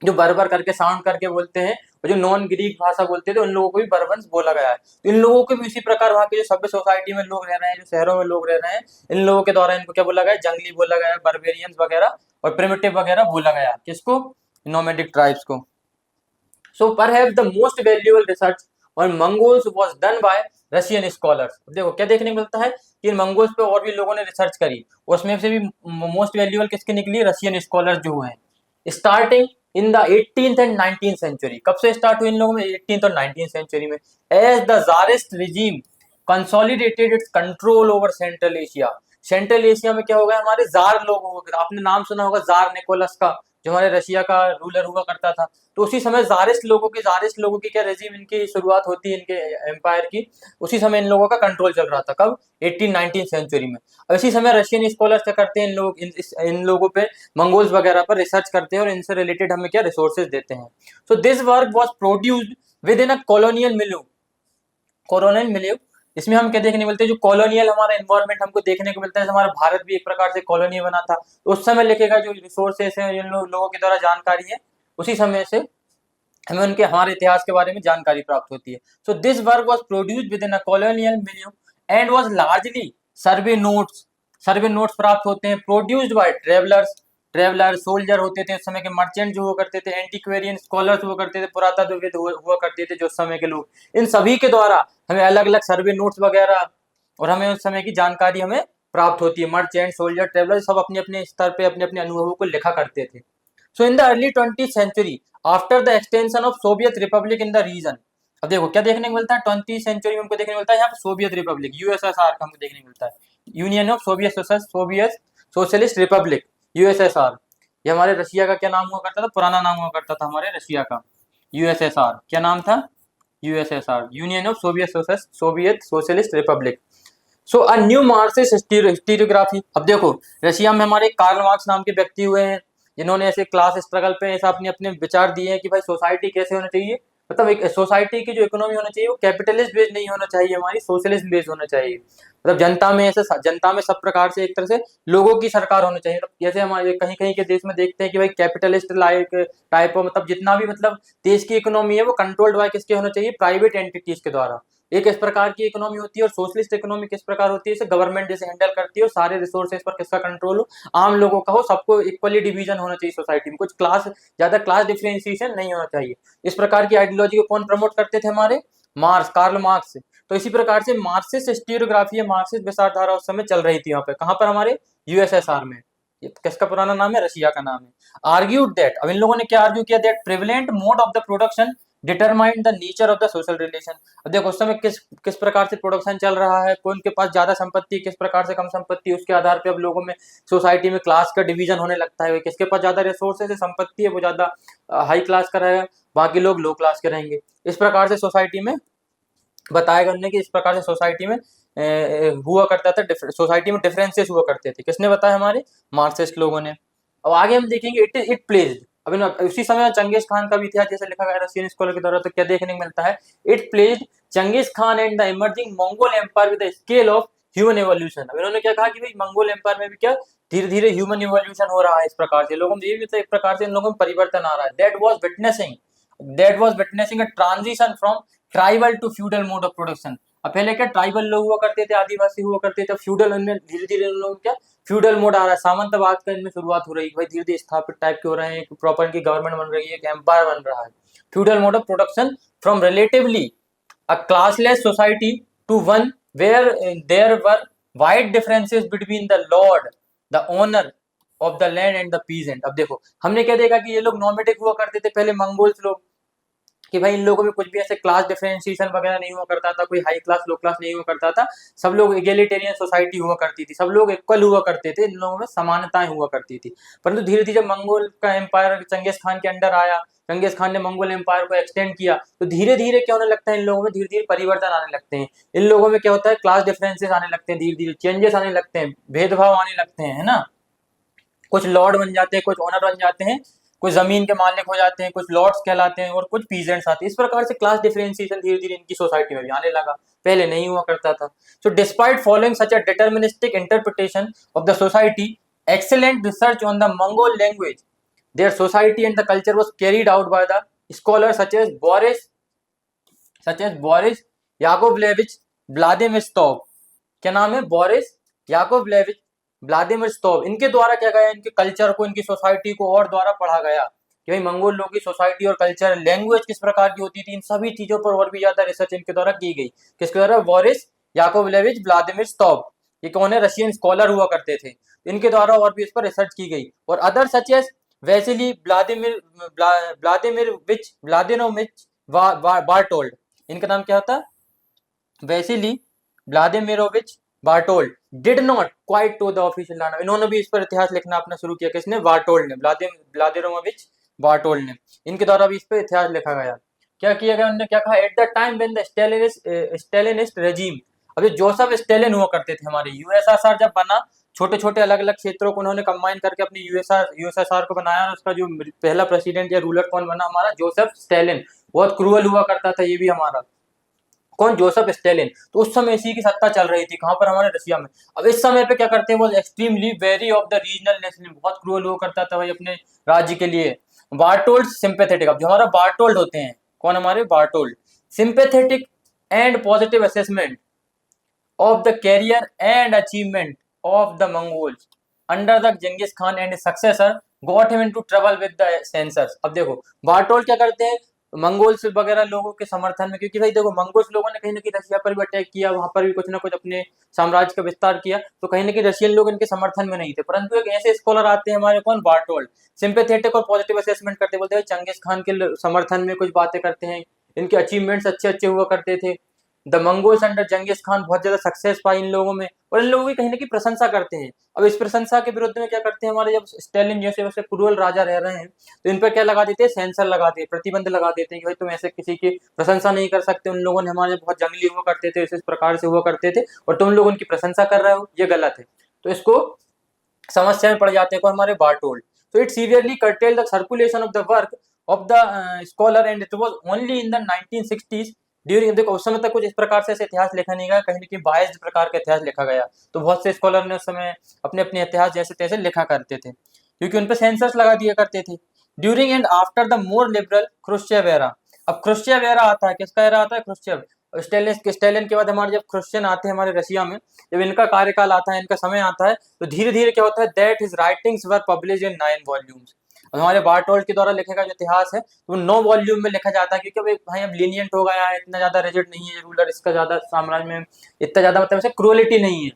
जो बर्बर करके साउंड करके बोलते हैं, और जो नॉन ग्रीक भाषा बोलते थे उन लोगों को भी बर्बन्स बोला गया है। तो इन लोगों को भी इसी प्रकार वहाँ के जो सभ्य सोसाइटी में लोग रह रहे हैं, जो शहरों में लोग रह रहे हैं, इन लोगों के द्वारा इनको क्या बोला गया, जंगली बोला गया, बर्बेरियंस वगैरह और प्रिमिटिव वगैरह बोला गया। किसको, नोमैडिक ट्राइब्स को। So perhaps the most valuable research on Mongols was done by Russian scholars. देखो क्या देखने को मिलता है कि इन मंगोल्स पे और भी लोगों ने रिसर्च करी, उसमें से भी मोस्ट वैल्यूएबल किसकी निकली, रशियन स्कॉलर्स जो हैं। Starting in the 18th and 19th century, कब से स्टार्ट हुई इन लोगों में, 18th और 19th सेंचुरी में। As the tsarist regime consolidated its control over Central Asia. Central Asia में क्या हो गया, हमारे जार लोग हो गए। आपने नाम सुना होगा जार निकोलस का, जो हमारे रशिया का रूलर हुआ करता था। तो उसी समय ज़ारिस्ट लोगों की क्या रेजिम, इनकी शुरुआत होती है इनके एम्पायर की। उसी समय इन लोगों का कंट्रोल चल रहा था, कब, 18-19 सेंचुरी में। और इसी समय रशियन स्कॉलर्स क्या करते हैं, इन लोगों पे, मंगोल्स वगैरह पर रिसर्च करते हैं, और इनसे रिलेटेड हमें क्या रिसोर्सेज देते हैं। So this work was produced with in a colonial milieu. इसमें हम क्या देखने मिलते हैं, जो कॉलोनियल हमारा एनवायरनमेंट हमको देखने को मिलता है। हमारा भारत भी एक प्रकार से कॉलोनी बना था, तो उस समय लिखेगा जो रिसोर्सेस हैं, जिन लोगों के द्वारा जानकारी है, उसी समय से हमें उनके हमारे इतिहास के बारे में जानकारी प्राप्त होती है। So this work was produced with in a colonial milieu and was largely survey notes प्राप्त होते हैं, प्रोड्यूस्ड बाय ट्रेवलर सोल्जर होते थे उस समय के, मर्चेंट जो हुआ करते थे, एंटीक्वेरियन स्कॉलर्स हुआ करते थे, पुरातत्वविद हुआ करते थे जो उस समय के लोग। इन सभी के द्वारा हमें अलग अलग सर्वे नोट्स वगैरह, और हमें उस समय की जानकारी हमें प्राप्त होती है। मर्चेंट, सोल्जर, ट्रेवलर सब अपने अपने स्तर पे अपने अपने अनुभवों को लिखा करते थे। So in the early 20th century after the extension of Soviet republic in the region. अब देखो क्या देखने को मिलता है, 20th सेंचुरी में हमको देखने को मिलता है यहाँ पे सोवियत रिपब्लिक, यूएसएसआर का हमको देखने को मिलता है, union of Soviet socialist Republic, USSR. ये हमारे रशिया का क्या नाम हुआ करता था, पुराना नाम हुआ करता था हमारे रशिया का, यूएसएसआर। क्या नाम था, USSR, union of Soviet socialist Republic. So a new Marxist historiography. अब देखो रशिया में हमारे कार्ल मार्क्स नाम के व्यक्ति हुए हैं, जिन्होंने ऐसे क्लास स्ट्रगल पे ऐसा अपने अपने विचार दिए हैं कि भाई सोसाइटी कैसे होना चाहिए, मतलब एक सोसाइटी की जो इकोनॉमी होना चाहिए वो कैपिटलिस्ट बेस्ड नहीं होना चाहिए, हमारी सोशलिस्ट बेस्ड होना चाहिए। मतलब जनता में ऐसे जनता में सब प्रकार से एक तरह से लोगों की सरकार होनी चाहिए। मतलब जैसे हमारे कहीं कहीं के देश में देखते हैं कि भाई कैपिटलिस्ट लाइक टाइप ऑफ, मतलब जितना भी मतलब देश की इकोनॉमी है वो कंट्रोल्ड बाय किसके होना चाहिए, प्राइवेट एंटिटीज के द्वारा। एक इस प्रकार की इकोनॉमी होती है। और सोशलिस्ट इकोनॉमी किस प्रकार होती है, इसे गवर्नमेंट जैसे हैंडल करती है और सारे रिसोर्सेज पर किसका कंट्रोल हो, आम लोगों का हो, सबको इक्वली डिवीजन होना चाहिए सोसाइटी में, कुछ क्लास ज्यादा क्लास डिफरेंशिएशन नहीं होना चाहिए। इस प्रकार की आइडियोलॉजी को कौन प्रमोट करते थे, हमारे मार्क्स, कार्ल मार्क्स। तो इसी प्रकार से मार्क्सिस्ट स्टीरियोग्राफी या मार्क्सिस्ट विचारधारा उस समय चल रही थी वहां पे, कहां पर, हमारे यूएसएसआर में। ये किसका पुराना नाम है, रशिया का नाम है। आर्ग्यूड दैट, अब इन लोगों ने क्या आर्ग्यू किया, that prevalent mode of the production determine the nature of the social relation. अब देखो उस समय किस किस प्रकार से प्रोडक्शन चल रहा है, कौन के पास ज्यादा संपत्ति, किस प्रकार से कम संपत्ति, उसके आधार पे अब लोगों में सोसाइटी में क्लास का डिवीजन होने लगता है। किसके पास ज्यादा रिसोर्सेज है, संपत्ति है, वो ज्यादा हाई क्लास का रहेगा, बाकी लोग लो क्लास के रहेंगे। इस प्रकार से सोसाइटी में बताया गया उन्होंने कि इस प्रकार से सोसाइटी में हुआ करता था, सोसाइटी में डिफरेंसेस हुआ करते थे। किसने बताया, हमारे मार्क्सिस्ट लोगों ने। अब आगे हम देखेंगे इट प्लेज्ड, अभी उसी समय चंगेज खान का भी इतिहास जैसे लिखा गया रशियन स्कॉलर के द्वारा, तो क्या देखने को मिलता है, it pledged Genghis Khan and the emerging Mongol empire with the scale of human evolution. अब इन्होंने क्या कहा कि भाई मंगोल एम्पायर में भी क्या धीरे धीरे ह्यूमन इवोल्यूशन हो रहा है, इस प्रकार से लोगों में ये भी तो एक प्रकार से इन लोगों में परिवर्तन आ रहा है। That was witnessing a transition from tribal to feudal mode of production. अब पहले क्या ट्राइबल लोग हुआ करते थे, आदिवासी हुआ करते थे, फ्यूडल, इनमें धीरे धीरे इन लोग क्या फ्यूडल मोड आ रहा है, सामंतवाद का इनमें शुरुआत हो रही है, भाई धीरे धीरे स्थापित टाइप के हो रहे हैं, प्रॉपर इनकी गवर्नमेंट बन रही है, एक एम्पायर बन रहा है। Feudal mode of production from relatively a classless society to one where there were wide differences between the lord, the owner of the land and the peasant। अब देखो हमने क्या देखा कि ये लोग नॉमेडिक हुआ करते थे पहले, मंगोल्स लोग, कि भाई इन लोगों में कुछ भी ऐसे क्लास डिफरेंशिएशन वगैरह नहीं हुआ करता था, कोई हाई क्लास लो क्लास नहीं हुआ करता था, सब लोग इगेलिटेरियन सोसाइटी हुआ करती थी, सब लोग इक्वल हुआ करते थे, इन लोगों में समानताएं हुआ करती थी। परंतु धीरे धीरे जब मंगोल का एम्पायर चंगेज खान के अंडर आया, चंगेज खान ने मंगोल एम्पायर को एक्सटेंड किया, तो धीरे धीरे क्या होने लगता है, इन लोगों में धीरे धीरे परिवर्तन आने लगते हैं। इन लोगों में क्या होता है, क्लास डिफरेंसेस आने लगते हैं, धीरे धीरे चेंजेस आने लगते हैं, भेदभाव आने लगते हैं, है ना। कुछ लॉर्ड बन जाते हैं, कुछ ऑनर बन जाते हैं, कुछ जमीन के मालिक हो जाते हैं, कुछ लॉर्ड्स कहलाते हैं और कुछ पीजेंट्स आते हैं। इस प्रकार से क्लास डिफरेंशिएशन धीरे धीरे इनकी सोसाइटी में भी आने लगा, पहले नहीं हुआ करता था। So despite following such a deterministic interpretation of the society, excellent research on the Mongol language, their society and the culture was carried out by the scholars such as Boris Yakovlevich Vladimir-Stov। क्या नाम है, Boris Yakovlevich Vladimir stove. इनके द्वारा क्या गया, इनके culture को, इनकी सोसाइटी को और द्वारा पढ़ा गया कि भाई मंगोल लोगों की सोसाइटी और कल्चर, लैंग्वेज किस प्रकार की होती थी, इन सभी चीजों पर और भी ज्यादा रिसर्च इनके द्वारा की गई। किसके द्वारा, बोरिस याकोवलेविच व्लादिमीर स्टोव। ये कौन है, रशियन स्कॉलर हुआ करते थे, इनके द्वारा और भी इस पर रिसर्च की गई। और अदर सच एज वेसिली व्लादिमिरोविच बार्टोल्ड। इनका नाम क्या होता है, Vasily Vladimirovich Bartold did not quite to the official नाम। इन्होंने भी इस पर इतिहास लिखना अपना शुरू किया, किसने, बार्टोल्ड ने, व्लादिमिरोविच बार्टोल्ड ने, इनके द्वारा भी इस पर इतिहास लिखा गया। क्या किया गया, उन्होंने क्या कहा, at the time when the Stalinist regime. अभी जोसेफ स्टेलिन हुआ करते थे, हमारे यूएसएसआर जब बना, छोटे छोटे अलग अलग क्षेत्रों को उन्होंने कंबाइन करके अपनी यूएसएसआर को बनाया, और उसका जो पहला प्रेसिडेंट या रूलर कौन बना, हमारा जोसेफ स्टेलिन। बहुत क्रूअल हुआ करता था ये भी हमारा, कौन, जोसेफ स्टेलिन। तो उस समय इसी की सत्ता चल रही थी, कहां पर, हमारे रशिया में। अब इस समय पे क्या करते हैं वो, extremely very of the regional national, बहुत क्रूअल हुआ करता था भाई अपने राज्य के लिए। बार्टोल्ड सिंपैथेटिक, अब जो हमारा बार्टोल्ड होते हैं, कौन, हमारे Bartold, sympathetic and positive assessment of the career and achievement of the Mongols under the Genghis Khan and his successor got him into trouble with the censors। अब देखो बार्टोल क्या करते हैं, मंगोल्स वगैरह लोगों के समर्थन में, क्योंकि भाई देखो मंगोल्स लोगों ने कहीं ना कहीं रशिया पर भी अटैक किया, वहां पर भी कुछ ना कुछ अपने साम्राज्य का विस्तार किया, तो कहीं ना कहीं रशियन लोग इनके समर्थन में नहीं थे। परंतु एक ऐसे स्कॉलर आते हैं हमारे, कौन, बार्टोल, सिंपैथेटिक और पॉजिटिव असेसमेंट करते, बोलते हैं चंगेज खान के समर्थन में कुछ बातें करते हैं, इनके अचीवमेंट्स अच्छे अच्छे हुआ करते थे। द मंगोल्स अंडर जंगीज खान, बहुत ज्यादा सक्सेस पाई इन लोगों में, और इन लोगों की कहीं ना कहीं प्रशंसा करते हैं। अब इस प्रशंसा के विरुद्ध में क्या करते हैं हमारे, जब स्टेलिन जैसे वैसे क्रूअल राजा रह रहे हैं, तो इन पर क्या लगा देते हैं, सेंसर लगा देते, प्रतिबंध लगा देते हैं कि भाई तुम ऐसे किसी की प्रशंसा नहीं कर सकते। उन लोगों ने हमारे बहुत जंगली हुआ करते थे, इस प्रकार से हुआ करते थे, और तुम लोग उनकी प्रशंसा कर रहे हो, ये गलत है। तो इसको समस्या में पड़ जाते हैं को हमारे बार्टोल्ड। तो it severely cartel the circulation of the work of the scholar and it was only in the 1960s during, देखो उस समय तक कुछ इस प्रकार से ऐसे इतिहास लिखा नहीं गया, कहीं ना कहीं बायस्ड प्रकार का इतिहास लिखा गया, तो बहुत से स्कॉलर ने उस समय अपने अपने इतिहास जैसे तैसे लिखा करते थे क्योंकि उन पे सेंसर्स लगा दिया करते थे। During and after the more liberal Khrushchev era, अब क्रुश्चेव एरा आता है, किसका एरा आता है? क्रुश्चेव। स्टेलिन के बाद हमारे जब क्रिश्चियन आते हैं हमारे रशिया में, जब इनका कार्यकाल आता है, इनका समय आता है, तो धीरे धीरे क्या होता है, that his writings were publish in 9 volumes. हमारे बार्टोल्ट के द्वारा लिखे गया जो इतिहास है वो 9 वॉल्यूम में लिखा जाता है, क्योंकि भाई अब लीनियंट हो गया है, इतना ज्यादा रिजिड नहीं है रूलर, इसका ज्यादा साम्राज्य में इतना ज्यादा मतलब ऐसे क्रूएलिटी नहीं है,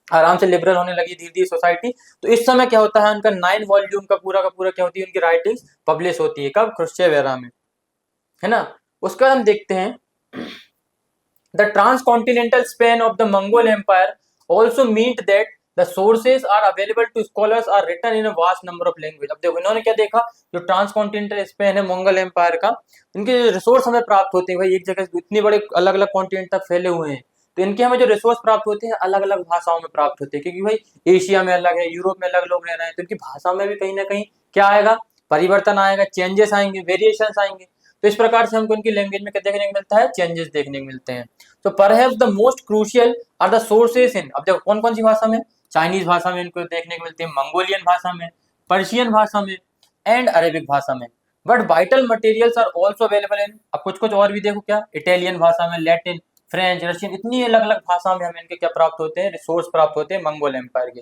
आराम से लिबरल होने लगी धीरे धीरे सोसाइटी। तो इस समय क्या होता है, उनका 9 वॉल्यूम का पूरा क्या होती है, उनकी राइटिंग्स पब्लिश होती है, कब? क्रुश्चेव एरा में, है ना। उसके बाद हम देखते हैं the transcontinental span of the Mongol Empire also meant that the sources are available to scholars are written in a vast number of language। अब देखो इन्होंने क्या देखा, जो ट्रांसकॉन्टिनेंटल स्पेन है मंगोल एम्पायर का, इनके रिसोर्स हमें प्राप्त होते हैं, भाई एक जगह इतनी बड़े अलग अलग कॉन्टिनेंट तक फैले हुए हैं, तो इनके हमें जो रिसोर्स प्राप्त होते हैं अलग अलग भाषाओं में प्राप्त होते हैं, क्योंकि भाई एशिया में अलग है, यूरोप में अलग लोग रह रहे हैं, तो इनकी भाषा में भी कहीं ना कहीं क्या आएगा, परिवर्तन आएगा, चेंजेस आएंगे, वेरिएशंस आएंगे। तो इस प्रकार से हमको इनकी लैंग्वेज में क्या देखने को मिलता है, चेंजेस देखने को मिलते हैं। तो perhaps the most crucial are the sources in, अब देखो कौन कौन सी भाषा में, चाइनीज भाषा में इनको देखने को मिलती है, मंगोलियन भाषा में, पर्शियन भाषा में एंड अरेबिक भाषा में। But vital materials are also available in, अब कुछ कुछ और भी देखो क्या, इटालियन भाषा में, लैटिन, फ्रेंच, रशियन, इतनी अलग अलग भाषा में हमें इनके क्या प्राप्त होते हैं, रिसोर्स प्राप्त होते हैं मंगोल एम्पायर के।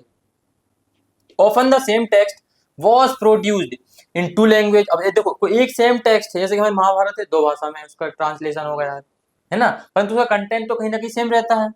Often the same text was produced in 2 language. अब ये देखो कोई एक सेम टेक्स्ट है, जैसे कि हमारे महाभारत है 2 भाषा में, उसका ट्रांसलेशन हो गया है ना, परंतु उसका कंटेंट तो कहीं ना कहीं सेम रहता है।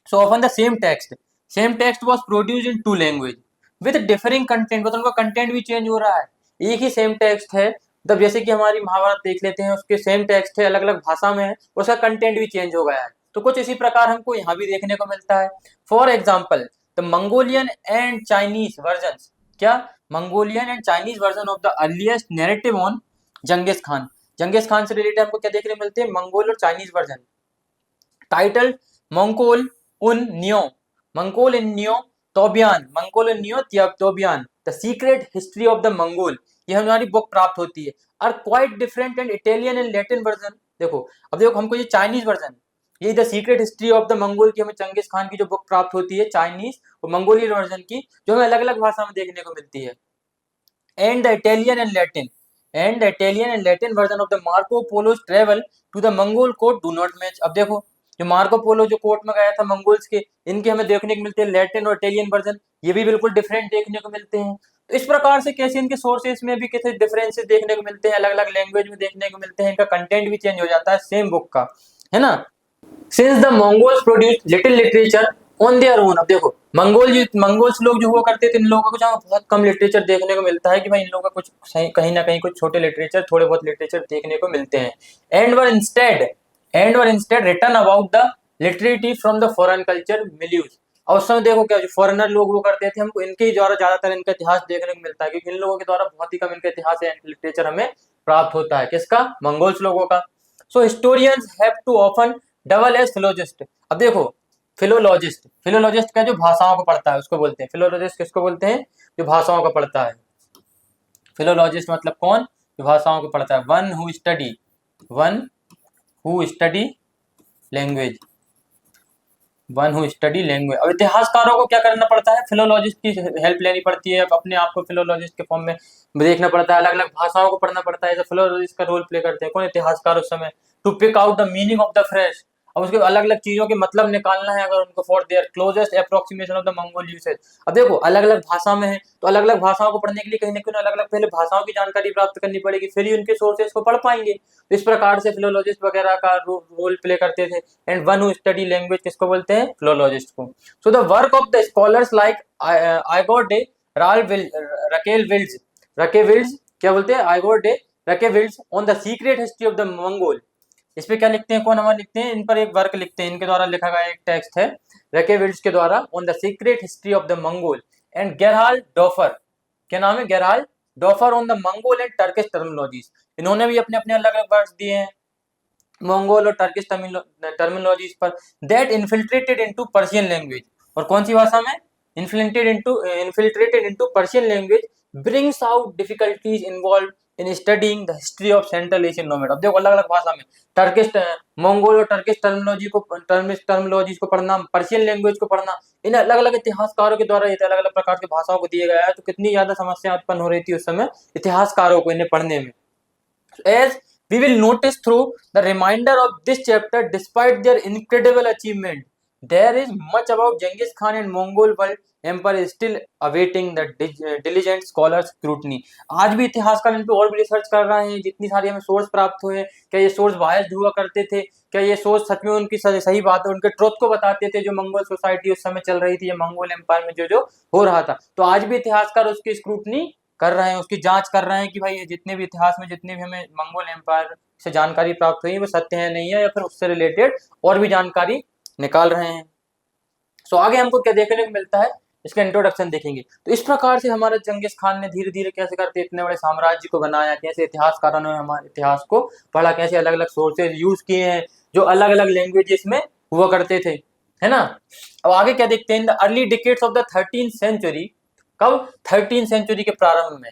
So often the same text was produced in 2 language with differing content, मतलब उनका कंटेंट भी चेंज हो रहा है, एक ही सेम टेक्स्ट है, तब जैसे कि हमारी महाभारत देख लेते हैं, उसके सेम टेक्स्ट है, अलग अलग भाषा में है, उसका कंटेंट भी चेंज हो गया है, तो कुछ इसी प्रकार हमको यहाँ भी देखने को मिलता है। For example the Mongolian and Chinese version, क्या, Mongolian and Chinese version of the earliest narrative on Genghis Khan, Genghis Khan से रिलेटेड हमको क्या देखने मिलते हैं, मंगोल और चाइनीज वर्जन, टाइटल्ड मंगोल उन नियो, मंगोल इन नियो तोबियान, मंगोल इन नियो तोबियान the secret history of the Mongol, ये हमारी बुक प्राप्त होती है। Are quite different and Italian and Latin version, देखो अब देखो हमको ये चाइनीज वर्जन, ये the secret history of the Mongol की हमें चंगेज खान की जो बुक प्राप्त होती है चाइनीज और मंगोलियन वर्जन की, जो हमें अलग अलग भाषा में देखने को मिलती है। And the Italian and Latin version of the Marco Polo's travel to the Mongol court do not match. अब देखो जो मार्को पोलो जो कोर्ट में गया था मंगोल्स के, इनके हमें देखने को मिलते हैं लैटिन और इटालियन वर्जन, ये भी बिल्कुल डिफरेंट देखने को मिलते हैं। तो इस प्रकार से कैसे इनके सोर्सेस में भी कैसे डिफरेंसेस देखने को मिलते हैं, अलग अलग लैंग्वेज में देखने को मिलते हैं, इनका कंटेंट भी चेंज हो जाता है सेम बुक का, है ना। Since the Mongols produced little literature on their own, अब देखो मंगोल्स लोग जो हुआ करते थे, इन लोगों को जहाँ बहुत कम लिटरेचर देखने को मिलता है, कि भाई इन लोगों का कुछ कहीं ना कहीं कुछ छोटे लिटरेचर, थोड़े बहुत लिटरेचर देखने को मिलते हैं। And were instead written about the literati from the foreign culture milieus. और उस समय देखो क्या जो फॉरेनर लोग वो करते थे, हमको इनके ही द्वारा ज्यादातर इनका इतिहास देखने को मिलता है, क्योंकि इन लोगों के द्वारा बहुत ही कम इनका इतिहास या लिटरेचर हमें प्राप्त होता है, किसका, मंगोल्स लोगों का। So historians have to often double as philologist, अब देखो फिलोलॉजिस्ट का जो भाषाओं को पढ़ता है उसको बोलते हैं फिलोलॉजिस्ट, किसको बोलते हैं, जो भाषाओं को पढ़ता है। फिलोलॉजिस्ट मतलब कौन, जो भाषाओं को पढ़ता है। वन हु स्टडी लैंग्वेज, अब इतिहासकारों को क्या करना पड़ता है, फिलोलॉजिस्ट की हेल्प लेनी पड़ती है, अपने आप को फिलोलॉजिस्ट के फॉर्म में देखना पड़ता है, अलग अलग भाषाओं को पढ़ना पड़ता है, फिलोलॉजिस्ट का रोल प्ले करते हैं कौन, इतिहासकार उस समय। To pick out the meaning of the fresh, अब उसके अलग अलग चीजों के मतलब निकालना है अगर उनको, for their closest approximation of the Mongol usage. अब देखो अलग अलग भाषा में है, तो अलग अलग भाषाओं को पढ़ने के लिए कहीं ना कहीं अलग अलग पहले भाषाओं की जानकारी प्राप्त करनी पड़ेगी, फिर ही उनके सोर्सेज को पढ़ पाएंगे। तो इस प्रकार से फिलोलॉजिस्ट वगैरह का रोल प्ले करते थे। And one who study language किसको बोलते हैं, फिलोलॉजिस्ट को। So the work of the scholars like Igor de Rachewiltz क्या बोलते हैं, Igor de Rachewiltz on the secret history of the Mongol, इस पे क्या लिखते हैं, कौन हमारे लिखते हैं, इन पर एक वर्क लिखते हैं, इनके द्वारा लिखा गया एक टेक्स्ट है रकेविल्स के द्वारा, on the secret history of the Mongol. And Gerhard Doerfer, क्या नाम है, Gerhard Doerfer on the Mongol and Turkish terminologies, इन्होंने भी अपने अपने अलग अलग वर्क्स दिए हैं मंगोल और टर्किश टर्मिनोलॉजीज पर। That infiltrated into Persian language, और कौन सी भाषा में, infiltrated into Persian language, brings out difficulties involve in studying the history of central Asian nomad. अब देखो अलग अलग भाषा में टर्किश, मंगोल और टर्किश टर्मिनोलॉजीज को पढ़ना, पर्शियन लैंग्वेज को पढ़ना, इन अलग अलग इतिहासकारों के द्वारा ये अलग अलग प्रकार की भाषाओं को दिया गया है। तो कितनी ज्यादा समस्या उत्पन्न हो रही थी उस समय इतिहासकारों को इन्हें पढ़ने में। As we will notice through the remainder of this chapter, despite their incredible achievement, there is much about Genghis Khan and Mongol world empire is still awaiting the diligent scholars scrutiny। आज भी इतिहासकार इन पे और भी research कर रहे हैं। जितनी सारी हमें सोर्स प्राप्त हुए, क्या ये सोर्स बायस्ड हुआ करते थे, क्या ये सोर्स सच में उनकी सही बात है, उनके ट्रुथ को बताते थे जो मंगोल सोसाइटी उस समय चल रही थी, या मंगोल एम्पायर में जो जो हो रहा था। तो आज भी इतिहासकार उसकी स्क्रूटनी कर रहे हैं, उसकी जांच कर रहे हैं कि भाई ये जितने भी इतिहास में जितने भी हमें मंगोल एम्पायर से जानकारी प्राप्त हुई वो सत्य है नहीं है, या फिर उससे रिलेटेड और भी जानकारी निकाल रहे हैं। सो आगे हमको क्या देखने को मिलता है, इसका इंट्रोडक्शन देखेंगे। तो इस प्रकार से हमारा चंगेज खान ने धीरे धीरे कैसे करते इतने बड़े साम्राज्य को बनाया, कैसे इतिहासकारों ने हमारे इतिहास को पढ़ा, कैसे अलग अलग सोर्सेज यूज किए हैं जो अलग अलग लैंग्वेजेस में हुआ करते थे, है ना। अब आगे क्या देखते हैं, in the early decades of the 13th century. कब? 13th सेंचुरी के प्रारंभ में,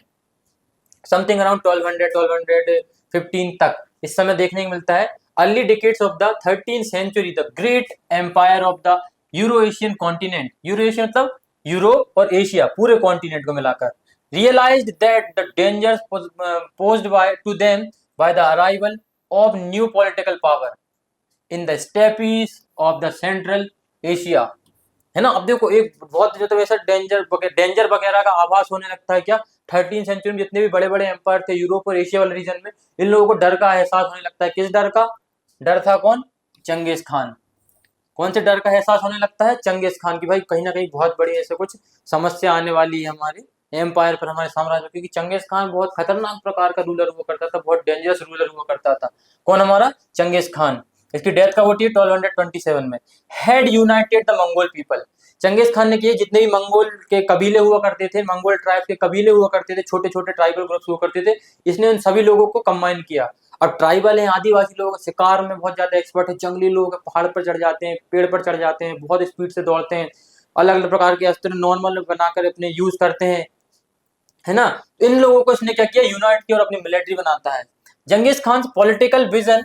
समथिंग अराउंड 1200-1215 तक इस समय देखने को मिलता है। Early decades of the 13th century, the great empire of the Euro Asian continent, Euro Asian मतलब यूरोप और एशिया पूरे कॉन्टिनेंट को मिलाकर, realised that the dangers posed by to them by the arrival of new political power in the steppes of the central Asia, है ना। अब देखो एक बहुत जो तो वैसा डेंजर वगैरह का आभास होने लगता है क्या, 13th सेंचुरी में जितने भी बड़े बड़े एम्पायर थे यूरोप और एशिया वाले रीजन में, इन लोगों को डर का एहसास होने लगता है। किस डर का? डर था कौन? Genghis Khan. कौन से डर का एहसास होने लगता है? चंगेज खान की, भाई कहीं ना कहीं बहुत बड़ी ऐसे कुछ समस्या आने वाली है हमारे एम्पायर पर, हमारे साम्राज्य, क्योंकि चंगेज खान बहुत खतरनाक प्रकार का रूलर हुआ करता था, बहुत डेंजरस रूलर हुआ करता था। कौन? हमारा चंगेज खान। इसकी डेथ कब होती है? 1227 में। Had united the Mongol people. Genghis Khan ने किए जितने भी मंगोल के कबीले हुआ करते थे, मंगोल ट्राइब के कबीले हुआ करते थे, छोटे छोटे ट्राइबल ग्रुप्स हुआ करते थे, इसने उन सभी लोगों को कंबाइन किया। अब ट्राइबल है, आदिवासी लोग शिकार में बहुत ज्यादा एक्सपर्ट है, जंगली लोग पहाड़ पर चढ़ जाते हैं, पेड़ पर चढ़ जाते हैं, बहुत स्पीड से दौड़ते हैं, अलग अलग प्रकार के अस्त्र नॉर्मल बनाकर अपने यूज करते हैं, है ना। इन लोगों को इसने क्या किया? यूनाइट किया और अपनी मिलिट्री बनाता है। Genghis Khan political vision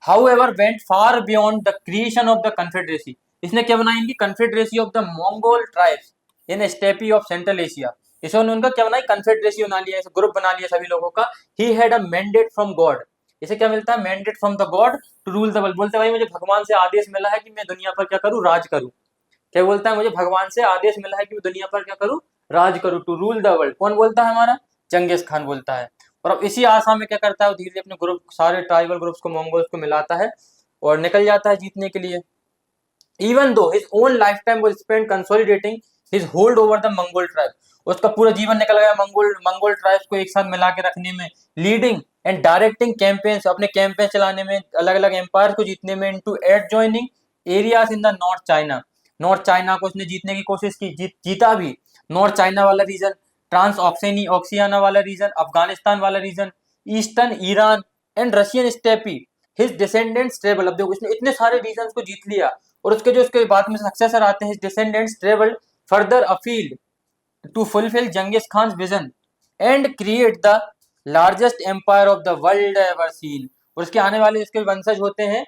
however went far beyond the creation of the confederacy। इसने क्या बनाई? इनकी confederacy of the Mongol tribes in steppe of central Asia. इसने उनका क्या बनाई? कन्फेडरेसी बना लिया, ग्रुप बना लिया सभी लोगों का। He had a mandate from God. इसे क्या मिलता है? Mandate from the God to rule the world. बोलते भाई मुझे भगवान से आदेश मिला है कि मैं दुनिया पर क्या करूं? राज करूं। क्या बोलता है? मुझे भगवान से आदेश मिला है कि मैं दुनिया पर क्या करूं? राज करूं, टू रूल द वर्ल्ड। कौन बोलता है? हमारा चंगेज खान बोलता है। और अब इसी आशा में क्या करता है, वो धीरे अपने ग्रुप, सारे ट्राइबल ग्रुप्स को, मंगोल्स को मिलाता है और निकल जाता है जीतने के लिए। Even though his own life time was spent consolidating his hold over the Mongol tribe. उसका पूरा जीवन निकल गया मंगोल ट्राइब्स को एक साथ मिला के रखने में, लीडिंग एंड डायरेक्टिंग कैंपेन्स, अपने कैंपेन चलाने में, अलग अलग एम्पायर को जीतने में, into adjoining areas in the north China. North China को उसने जीतने की कोशिश की, जीता भी। नॉर्थ चाइना वाला रीजन, ट्रांस ऑक्सियाना वाला रीजन, अफगानिस्तान वाला region, eastern Iran and Russian steppe. His descendants travel. अब देखो इसने इतने सारे रीजन को जीत लिया, और उसके बाद में सक्सेसर आते हैं। His descendants travel further afield to fulfil Genghis Khan vision and create the largest empire of the world ever seen. और उसके आने वाले इसके वंशज होते हैं,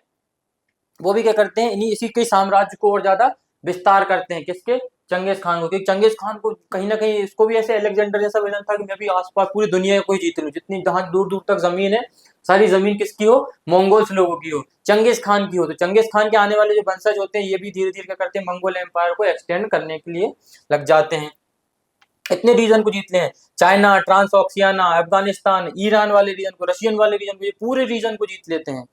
वो भी क्या करते हैं? इसी के साम्राज्य को और ज्यादा विस्तार करते हैं। किसके? चंगेज खान को। क्योंकि चंगेज खान को कहीं ना कहीं इसको भी ऐसे अलेक्जेंडर जैसा विजन था कि मैं भी आसपास पूरी दुनिया को ही जीत लूं, जितनी जहां दूर दूर तक जमीन है, सारी जमीन किसकी हो? मंगोल्स लोगों की हो, चंगेज खान की हो। तो चंगेज खान के आने वाले जो वंशज होते हैं, ये भी धीरे धीरे क्या करते हैं? मंगोल एम्पायर को एक्सटेंड करने के लिए लग जाते हैं। इतने रीजन को जीत ले हैं, China, Transoxiana, Afghanistan, Iran वाले रीजन को, रशियन वाले रीजन को, ये पूरे रीजन को जीत लेते हैं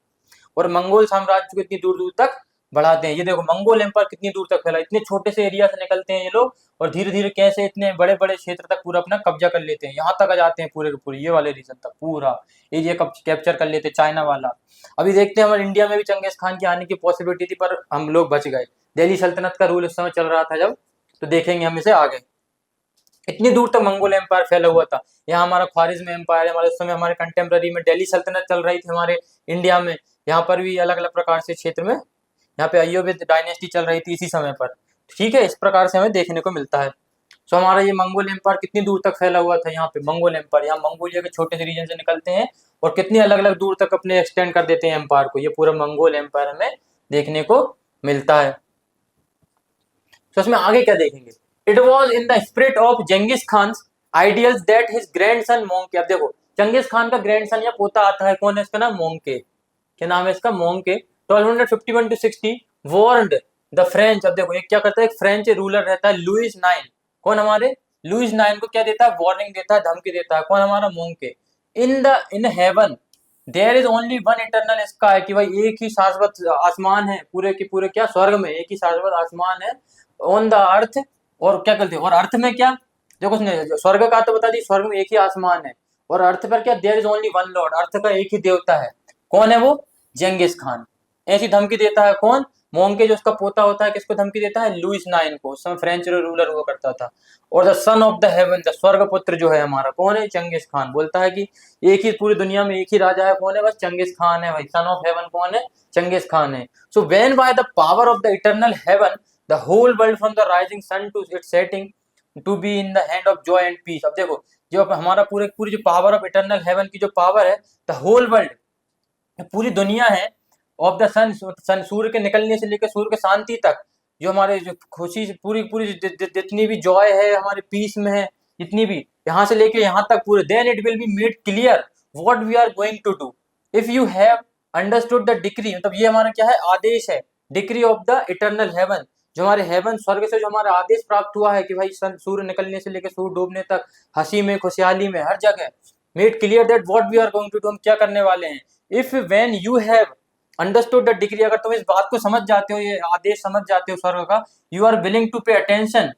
और मंगोल साम्राज्य को इतनी दूर दूर तक बढ़ाते हैं। ये देखो मंगोल एम्पायर कितनी दूर तक फैला, इतने छोटे से एरिया से निकलते हैं ये लोग और धीरे धीरे कैसे इतने बड़े बड़े क्षेत्र तक पूरा अपना कब्जा कर लेते हैं, यहाँ तक आ जाते हैं पूरे के पूरे, ये वाले रीजन तक पूरा एरिया कैप्चर कर लेते हैं, चाइना वाला। अभी देखते हैं हमारे इंडिया में भी चंगेज खान की आने की पॉसिबिलिटी थी, पर हम लोग बच गए। दिल्ली सल्तनत का रूल उस समय चल रहा था जब, तो देखेंगे हम इसे आगे। इतनी दूर तक मंगोल एम्पायर फैला हुआ था। यहाँ हमारा ख्वारिज्म एम्पायर है, हमारे उस समय हमारे कंटेम्प्रेरी में दिल्ली सल्तनत चल रही थी हमारे इंडिया में। यहाँ पर भी अलग अलग प्रकार से क्षेत्र में, यहाँ पे अय्यूबिद डायनेस्टी चल रही थी इसी समय पर। ठीक है, इस प्रकार से हमें देखने को मिलता है। सो हमारा ये मंगोल एम्पायर कितनी दूर तक फैला हुआ था, यहाँ पे मंगोल एम्पायर, यहाँ मंगोलिया के छोटे से रीजन से निकलते हैं और कितनी अलग अलग दूर तक अपने एक्सटेंड कर देते हैं एम्पायर को। ये पूरा मंगोल एम्पायर हमें देखने को मिलता है। तो इसमें आगे क्या देखेंगे, it was in the spirit of Genghis Khan ideals that his grand son Mongke. अब देखो चंगेज खान का ग्रैंड सन या पोता आता है, कौन है इसका नाम, मोंके। क्या नाम है इसका, मोंके। 1251 to 60 वार्नड द फ्रेंच। अब देखो ये क्या करता है, एक फ्रेंच रूलर रहता है लुइस नाइन। कौन हमारे लुइस नाइन को क्या देता है, वार्निंग देता है, धमकी देता है। कौन हमारा, Mongke. In heaven there is only one eternal sky, कि भाई एक ही शाश्वत आसमान है पूरे के पूरे, क्या स्वर्ग में एक ही शाश्वत आसमान है। ऑन द अर्थ, और क्या करते हैं, और अर्थ में क्या, देखो उसने स्वर्ग का तो बता दी, स्वर्ग में एक ही आसमान है, और अर्थ पर क्या, there is only one lord, earth का एक ही देवता है। कौन है वो, जेंगिस खान। ऐसी धमकी देता है कौन, मोंके जो उसका पोता होता है, किसको धमकी देता है, लुइस नाइन को। उस समय फ्रेंच रूलर हुआ करता था। और the son of the haven, the स्वर्ग पुत्र जो है हमारा, कौन है, चंगेज खान। बोलता है कि एक ही पूरी दुनिया में एक ही राजा है, कौन है, बस चंगेज खान है भाई। सन ऑफ हेवन कौन है, चंगेज खान है। So when by the power of the eternal heaven the whole world from the rising sun to its setting to be in the hand of joy and peace. अब देखो जो हमारा पूरी जो power of eternal haven की जो power है, the whole world पूरी दुनिया है, ऑफ द सन सूर्य के निकलने से लेकर सूर्य के शांति तक, जो हमारे जो खुशी पूरी पूरी जितनी भी जॉय है हमारे पीस में है, जितनी भी यहाँ से लेके यहाँ तक पूरे, then it will be made clear what we are going to do if you have understood the decree. मतलब ये हमारा क्या है, आदेश है, decree of the eternal heaven, जो हमारे हेवन स्वर्ग से जो हमारा आदेश प्राप्त हुआ है कि भाई सूर्य निकलने से लेकर सूर्य डूबने तक, हंसी में खुशहाली में हर जगह, made clear that what we are going to do, हम क्या करने वाले हैं। If when you have understood the degree, अगर तुम इस बात को समझ जाते हो, ये आदेश समझ जाते हो स्वर्ग का, you are willing to pay attention,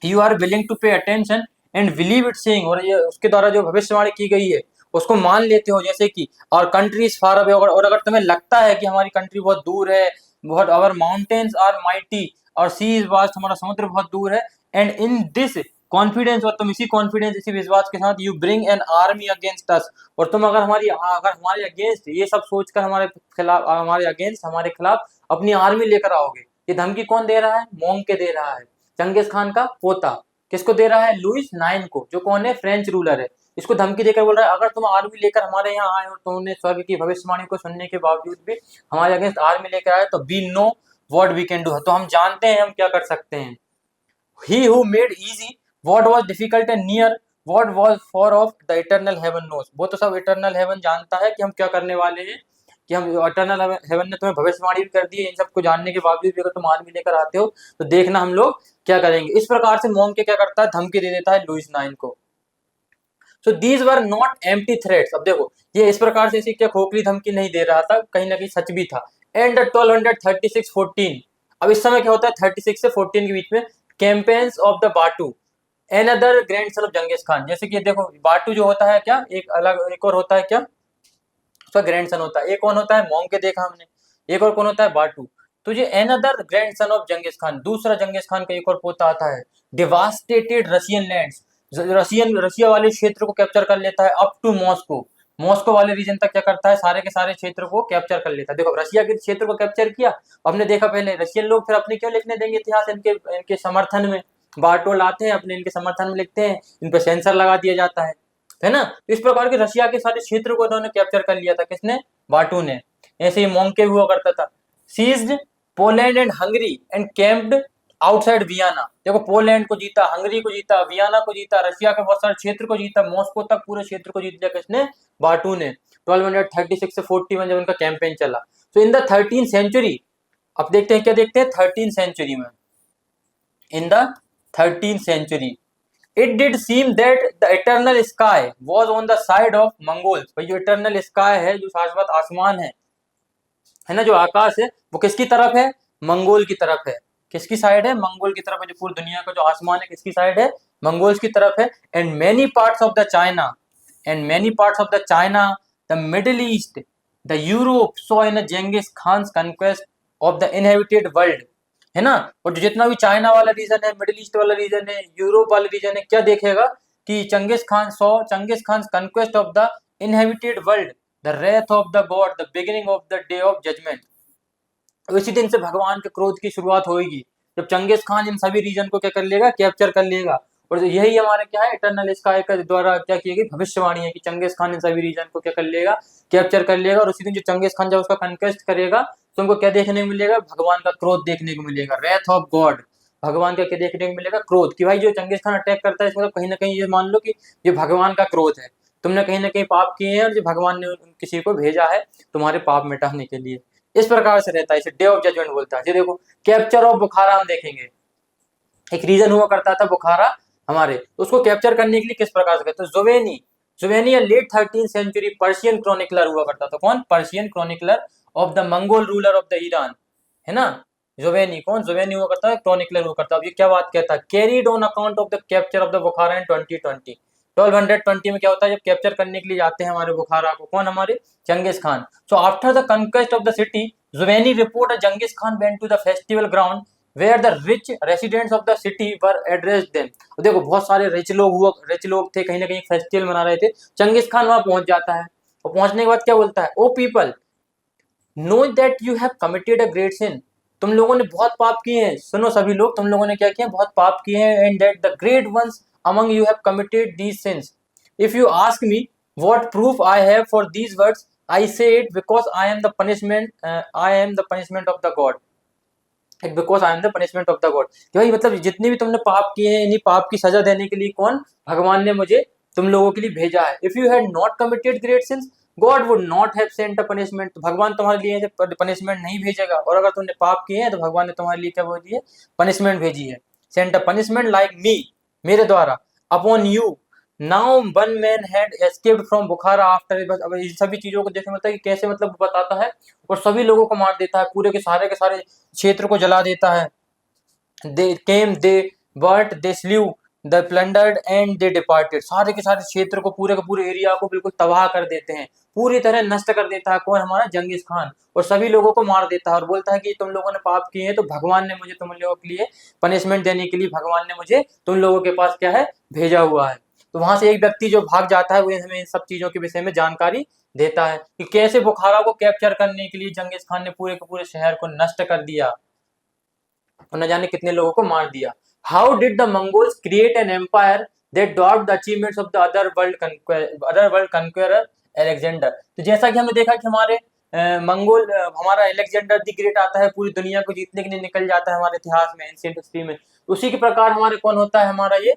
you are willing to pay attention and believe it saying, और ये उसके द्वारा जो भविष्यवाणी की गई है उसको मान लेते हो, जैसे कि और कंट्री इज फार अवे, और अगर तुम्हें लगता है कि हमारी कंट्री बहुत दूर है, बहुत, आवर माउंटेन्स आर माइटी और सी इज वास्ट, हमारा समुद्र बहुत दूर है, एंड इन दिस कॉन्फिडेंस, और तुम इसी कॉन्फिडेंस इसी विश्वास के साथ, you bring an army against us, और तुम अगर हमारे अगेंस्ट ये सब सोचकर हमारे खिलाफ, हमारे अगेंस्ट हमारे खिलाफ अपनी आर्मी लेकर आओगे। ये धमकी कौन दे रहा है, मोंके दे रहा है, चंगेज खान का पोता। किसको दे रहा है, लुइस नाइन को, जो कौन है, फ्रेंच रूलर है। इसको धमकी देकर बोल रहा है, अगर तुम आर्मी लेकर हमारे यहाँ आए और तुमने स्वर्ग की भविष्यवाणी को सुनने के बावजूद भी हमारे अगेंस्ट आर्मी लेकर आए, तो we know what we can do, तो हम जानते हैं हम क्या कर सकते हैं। He who made easy what was difficult and near what was far off the eternal heaven knows. वो तो सब इटर्नल हेवन जानता है कि हम क्या करने वाले हैं, कि हम इटर्नल हेवन ने तुम्हें भविष्यवाणी भी कर दी है। इन सबको जानने के बावजूद भी अगर तुम आर्मी लेकर आते हो तो देखना हम लोग क्या करेंगे। इस प्रकार से मोंके क्या करता है, धमकी दे देता है लुइस नाइन को। So these were not empty threats. अब देखो ये इस प्रकार से क्या खोखली धमकी नहीं दे रहा था, कहीं ना कहीं सच भी था। एंड 1236-14, अब इस समय क्या होता है 36 से 14 के बीच में, campaigns of the Batu another grand son of Genghis Khan. जैसे कि देखो बाटू जो होता है क्या, एक अलग एक और होता है क्या, उसका ग्रैंड सन होता है। एक कौन होता है, मोंके देखा हमने, एक और कौन होता है, बाटू। तो ये another grand son of Genghis Khan, दूसरा जंगेज खान का एक और पोता आता है। डिवास्टेटेड रशियन लैंड्स, रशिया वाले क्षेत्र को कैप्चर कर लेता है अप टू मॉस्को, मॉस्को वाले रीजन तक क्या करता है, सारे के सारे क्षेत्र को कैप्चर कर लेता है। देखो रशिया के क्षेत्र को कैप्चर किया, हमने देखा पहले रशियन लोग फिर अपने क्यों लिखने देंगे इतिहास, इनके समर्थन में बाटोल आते हैं, अपने इनके समर्थन में लिखते हैं, इन पर सेंसर लगा दिया जाता है ना। तो इस प्रकार के रशिया के सारे क्षेत्र को इन्होंने कैप्चर कर लिया था, किसने, बाटू ने। ऐसे ही मोंके हुआ करता था। Seized Poland and Hungary and camped outside Vienna. देखो पोलैंड को जीता, हंगरी को जीता, वियना को जीता, रशिया के बहुत सारे क्षेत्र को जीता, मॉस्को तक पूरे क्षेत्र को जीत लिया किसने, बाटू ने। 1236 से 41 जब उनका कैंपेन चला। तो इन द 13th सेंचुरी, अब देखते हैं क्या देखते हैं 13th सेंचुरी में, in the 13th century it did seem that the eternal sky was on the side of Mongols. भाई जो इटर्नल स्काई है, जो शाश्वत आसमान है ना, जो आकाश है, वो किसकी तरफ है, मंगोल की तरफ है। किसकी साइड है, मंगोल की तरफ है। जो पूरी दुनिया का जो आसमान है किसकी साइड है, मंगोल्स की तरफ है। And many parts of the China, and many parts of the China, the Middle East, the Europe saw in Genghis Khan's conquest of the inhabited world, है ना। और जितना भी चाइना वाला रीजन है, मिडिल ईस्ट वाला रीजन है, Europe वाला रीजन है, क्या देखेगा कि Genghis Khan conquest of the inhabited world, the wrath of the God, the beginning of the day of judgement. इसी दिन से भगवान के क्रोध की शुरुआत होगी, जब चंगेज खान इन सभी रीजन को क्या कर लेगा, कैप्चर कर लेगा। और यही हमारे क्या है, इटरनल स्काई का द्वारा क्या की गई भविष्यवाणी है कि चंगेज खान इन सभी रीजन को क्या कर लेगा, कैप्चर कर लेगा। और उसी दिन जो चंगेज खान जब उसका कन्क्वेस्ट करेगा तो उनको क्या देखने को मिलेगा, भगवान का क्रोध देखने को मिलेगा, रेथ ऑफ गॉड, भगवान का क्या देखने को मिलेगा, क्रोध। कि भाई जो चंगेज खान अटैक करता है इसमें कहीं ना कहीं ये मान लो कि ये भगवान का क्रोध है, तुमने कहीं ना कहीं पाप किए हैं और जो भगवान ने किसी को भेजा है तुम्हारे पाप मिटाने के लिए। इस प्रकार से रहता है, इसे डे ऑफ जजमेंट बोलता है। ये देखो कैप्चर ऑफ बुखारा हम देखेंगे, एक रीजन हुआ करता था बुखारा हमारे, तो उसको कैप्चर करने के लिए किस प्रकार से करते हैं, Juvaini, Juvaini late 13th century Persian chronicler हुआ करता था। कौन, Persian chronicler of the Mongol ruler of the Iran, है ना। जुवेनी, कौन, जुवेनी हुआ करता है, क्रॉनिकलर हुआ करता है। अब ये क्या बात कहता है, carried on account of the capture of the Bukhara in 2020, 1220 में क्या होता है, जब कैप्चर करने के लिए जाते हैं हमारे बुखारा को, कौन, हमारे Changez Khan. So after the conquest of the city, Juvaini report Genghis Khan went to the festival ground where the rich residents of the city were addressed them. देखो बहुत सारे रिच लोग थे, कहीं ना कहीं फेस्टिवल मना रहे थे, चंगेज खान वहां पहुंच जाता है और पहुंचने के बाद क्या बोलता है, O people know that you have committed a great sin, तुम लोगों ने बहुत पाप किए हैं, सुनो सभी लोग, तुम लोगों ने क्या किया, बहुत पाप किए हैं। And that the great ones among you have committed these sins, if you ask me what proof I have for these words, I say it because I am the punishment of the God, because I am the punishment of the God. कि भाई मतलब जितने भी तुमने पाप किए हैं, इन्हीं पाप की सजा देने के लिए कौन, भगवान ने मुझे तुम लोगों के लिए भेजा है। If you had not committed great since, God would not have sent a punishment, भगवान तुम्हारे लिए पनिशमेंट नहीं भेजेगा। और अगर तुमने पाप किए हैं तो भगवान ने तुम्हारे लिए क्या भेजी है, पनिशमेंट भेजी है। Sent a punishment like me, मेरे द्वारा, upon you now one man had escaped from Bukhara after. अब इन सभी चीजों को देखने मिलता है कि कैसे मतलब बताता है और सभी लोगों को मार देता है, पूरे के सारे क्षेत्र को जला देता है। They came they but they slew the plundered and they departed, सारे के सारे क्षेत्र को, पूरे के पूरे एरिया को बिल्कुल तबाह कर देते हैं, पूरी तरह नष्ट कर देता है। कौन, हमारा जंगीज खान, और सभी लोगों को मार देता है और बोलता है कि तुम लोगों ने पाप किए हैं तो भगवान ने मुझे तुम लोगों के लिए पनिशमेंट देने के लिए भगवान ने मुझे तुम लोगों के पास क्या है, भेजा हुआ है। तो वहां से एक व्यक्ति जो भाग जाता है वो हमें इन सब चीजों के विषय में जानकारी देता है कि कैसे बुखारा को कैप्चर करने के लिए जंगीज खान ने पूरे के पूरे शहर को नष्ट कर दिया और न जाने कितने लोगों को मार दिया। How did the Mongols create an empire that dot the achievements of the other world conqueror Alexander. तो जैसा कि हमने देखा कि हमारे मंगोल हमारा अलेक्जेंडर द ग्रेट आता है, पूरी दुनिया को जीतने के लिए निकल जाता है हमारे इतिहास में, एंशिएंट हिस्ट्री में। उसी के प्रकार हमारे कौन होता है, हमारा ये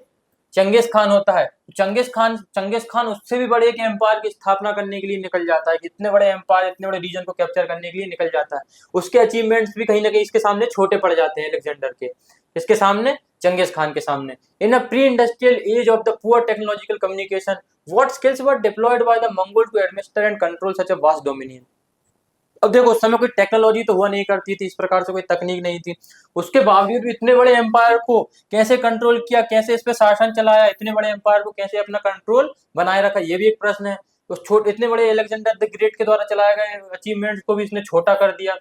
चंगेज खान होता है। चंगेज खान उससे भी बड़े एक एम्पायर की स्थापना करने के लिए निकल जाता है, इतने बड़े एम्पायर, इतने बड़े रीजन को कैप्चर करने के लिए निकल जाता है। उसके अचीवमेंट्स भी कहीं ना कहीं इसके सामने छोटे पड़ जाते हैं, अलेक्जेंडर के, इसके सामने, चंगेज खान के सामने। In a pre industrial age of the poor technological communication, what skills were deployed by the Mongol to administer and control such a vast dominion. अब देखो उस समय कोई टेक्नोलॉजी तो हुआ नहीं करती थी, इस प्रकार से कोई तकनीक नहीं थी, उसके बावजूद भी इतने बड़े एम्पायर को कैसे कंट्रोल किया, कैसे इस पे शासन चलाया, इतने बड़े एम्पायर को कैसे अपना कंट्रोल बनाए रखा, ये भी एक प्रश्न है। उस छोटे इतने बड़े अलेक्जेंडर द ग्रेट के द्वारा चलाए गए अचीवमेंट को भी इसने छोटा कर दिया।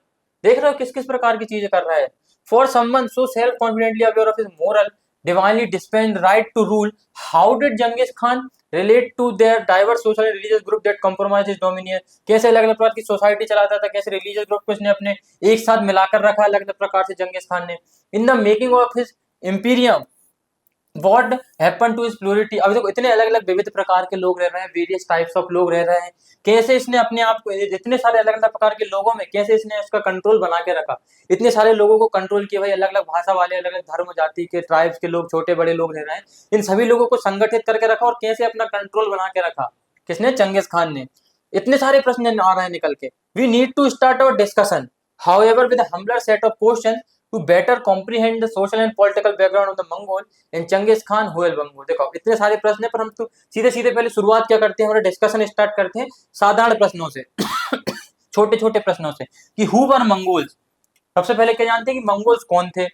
देख रहे हो किस किस प्रकार की चीजें कर रहा है। For someone so self confidently aware of his moral divinely dispensed right to rule, how did Genghis Khan relate to their diverse social and religious group that compromised his dominion। कैसे अलग अलग प्रकार की सोसाइटी चलाता था, कैसे religious group को इसने अपने एक साथ मिलाकर रखा अलग अलग प्रकार से जंगीज खान ने। In the making of his imperium what happen to his plurality. अब देखो इतने अलग अलग विविध प्रकार के लोग रह रहे हैं, वेरियस टाइप्स ऑफ लोग रह रहे हैं, कैसे इसने अपने आप को इतने सारे अलग अलग प्रकार के लोगों में कैसे इसने इसका कंट्रोल बना के रखा, इतने सारे लोगों को कंट्रोल किया। भाई अलग अलग भाषा वाले, अलग अलग धर्म जाति के, ट्राइब्स के लोग, छोटे बड़े लोग रह रहे हैं, इन सभी लोगों को संगठित करके रखा और कैसे अपना कंट्रोल बना के रखा, किसने, चंगेज खान ने। इतने सारे प्रश्न आ रहे हैं निकल के। We need to start our discussion however with a humbler set of question to better comprehend the social and political background of the Mongol and Genghis Khan who will Mongol। देखो इतने सारे प्रश्न है, पर हम तो सीधे सीधे पहले शुरुआत क्या करते हैं, हमारा डिस्कशन स्टार्ट करते हैं साधारण प्रश्नों से छोटे छोटे प्रश्नों से कि हु वर मंगोल्स। सबसे पहले क्या जानते हैं कि मंगोल्स कौन थे,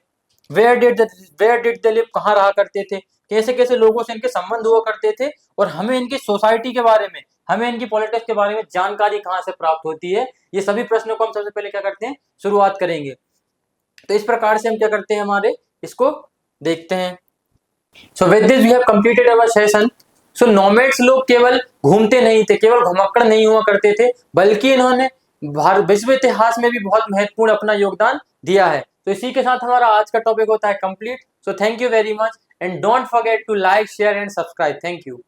वेयर डिड दे लिव, कहाँ रहा करते थे, कैसे कैसे लोगों से इनके संबंध हुआ करते थे, और हमें इनकी सोसाइटी के बारे में, हमें इनकी पॉलिटिक्स के बारे में जानकारी कहाँ से प्राप्त होती है। ये सभी प्रश्नों को हम सबसे पहले क्या करते हैं, शुरुआत करेंगे। तो इस प्रकार से हम क्या करते हैं, हमारे इसको देखते हैं। So with this we have completed our session. So nomads लोग केवल घूमते नहीं थे, केवल घुमक्कड़ नहीं हुआ करते थे, बल्कि इन्होंने विश्व इतिहास में भी बहुत महत्वपूर्ण अपना योगदान दिया है। तो इसी के साथ हमारा आज का टॉपिक होता है complete. So thank you very much and don't forget to like share and subscribe. Thank you.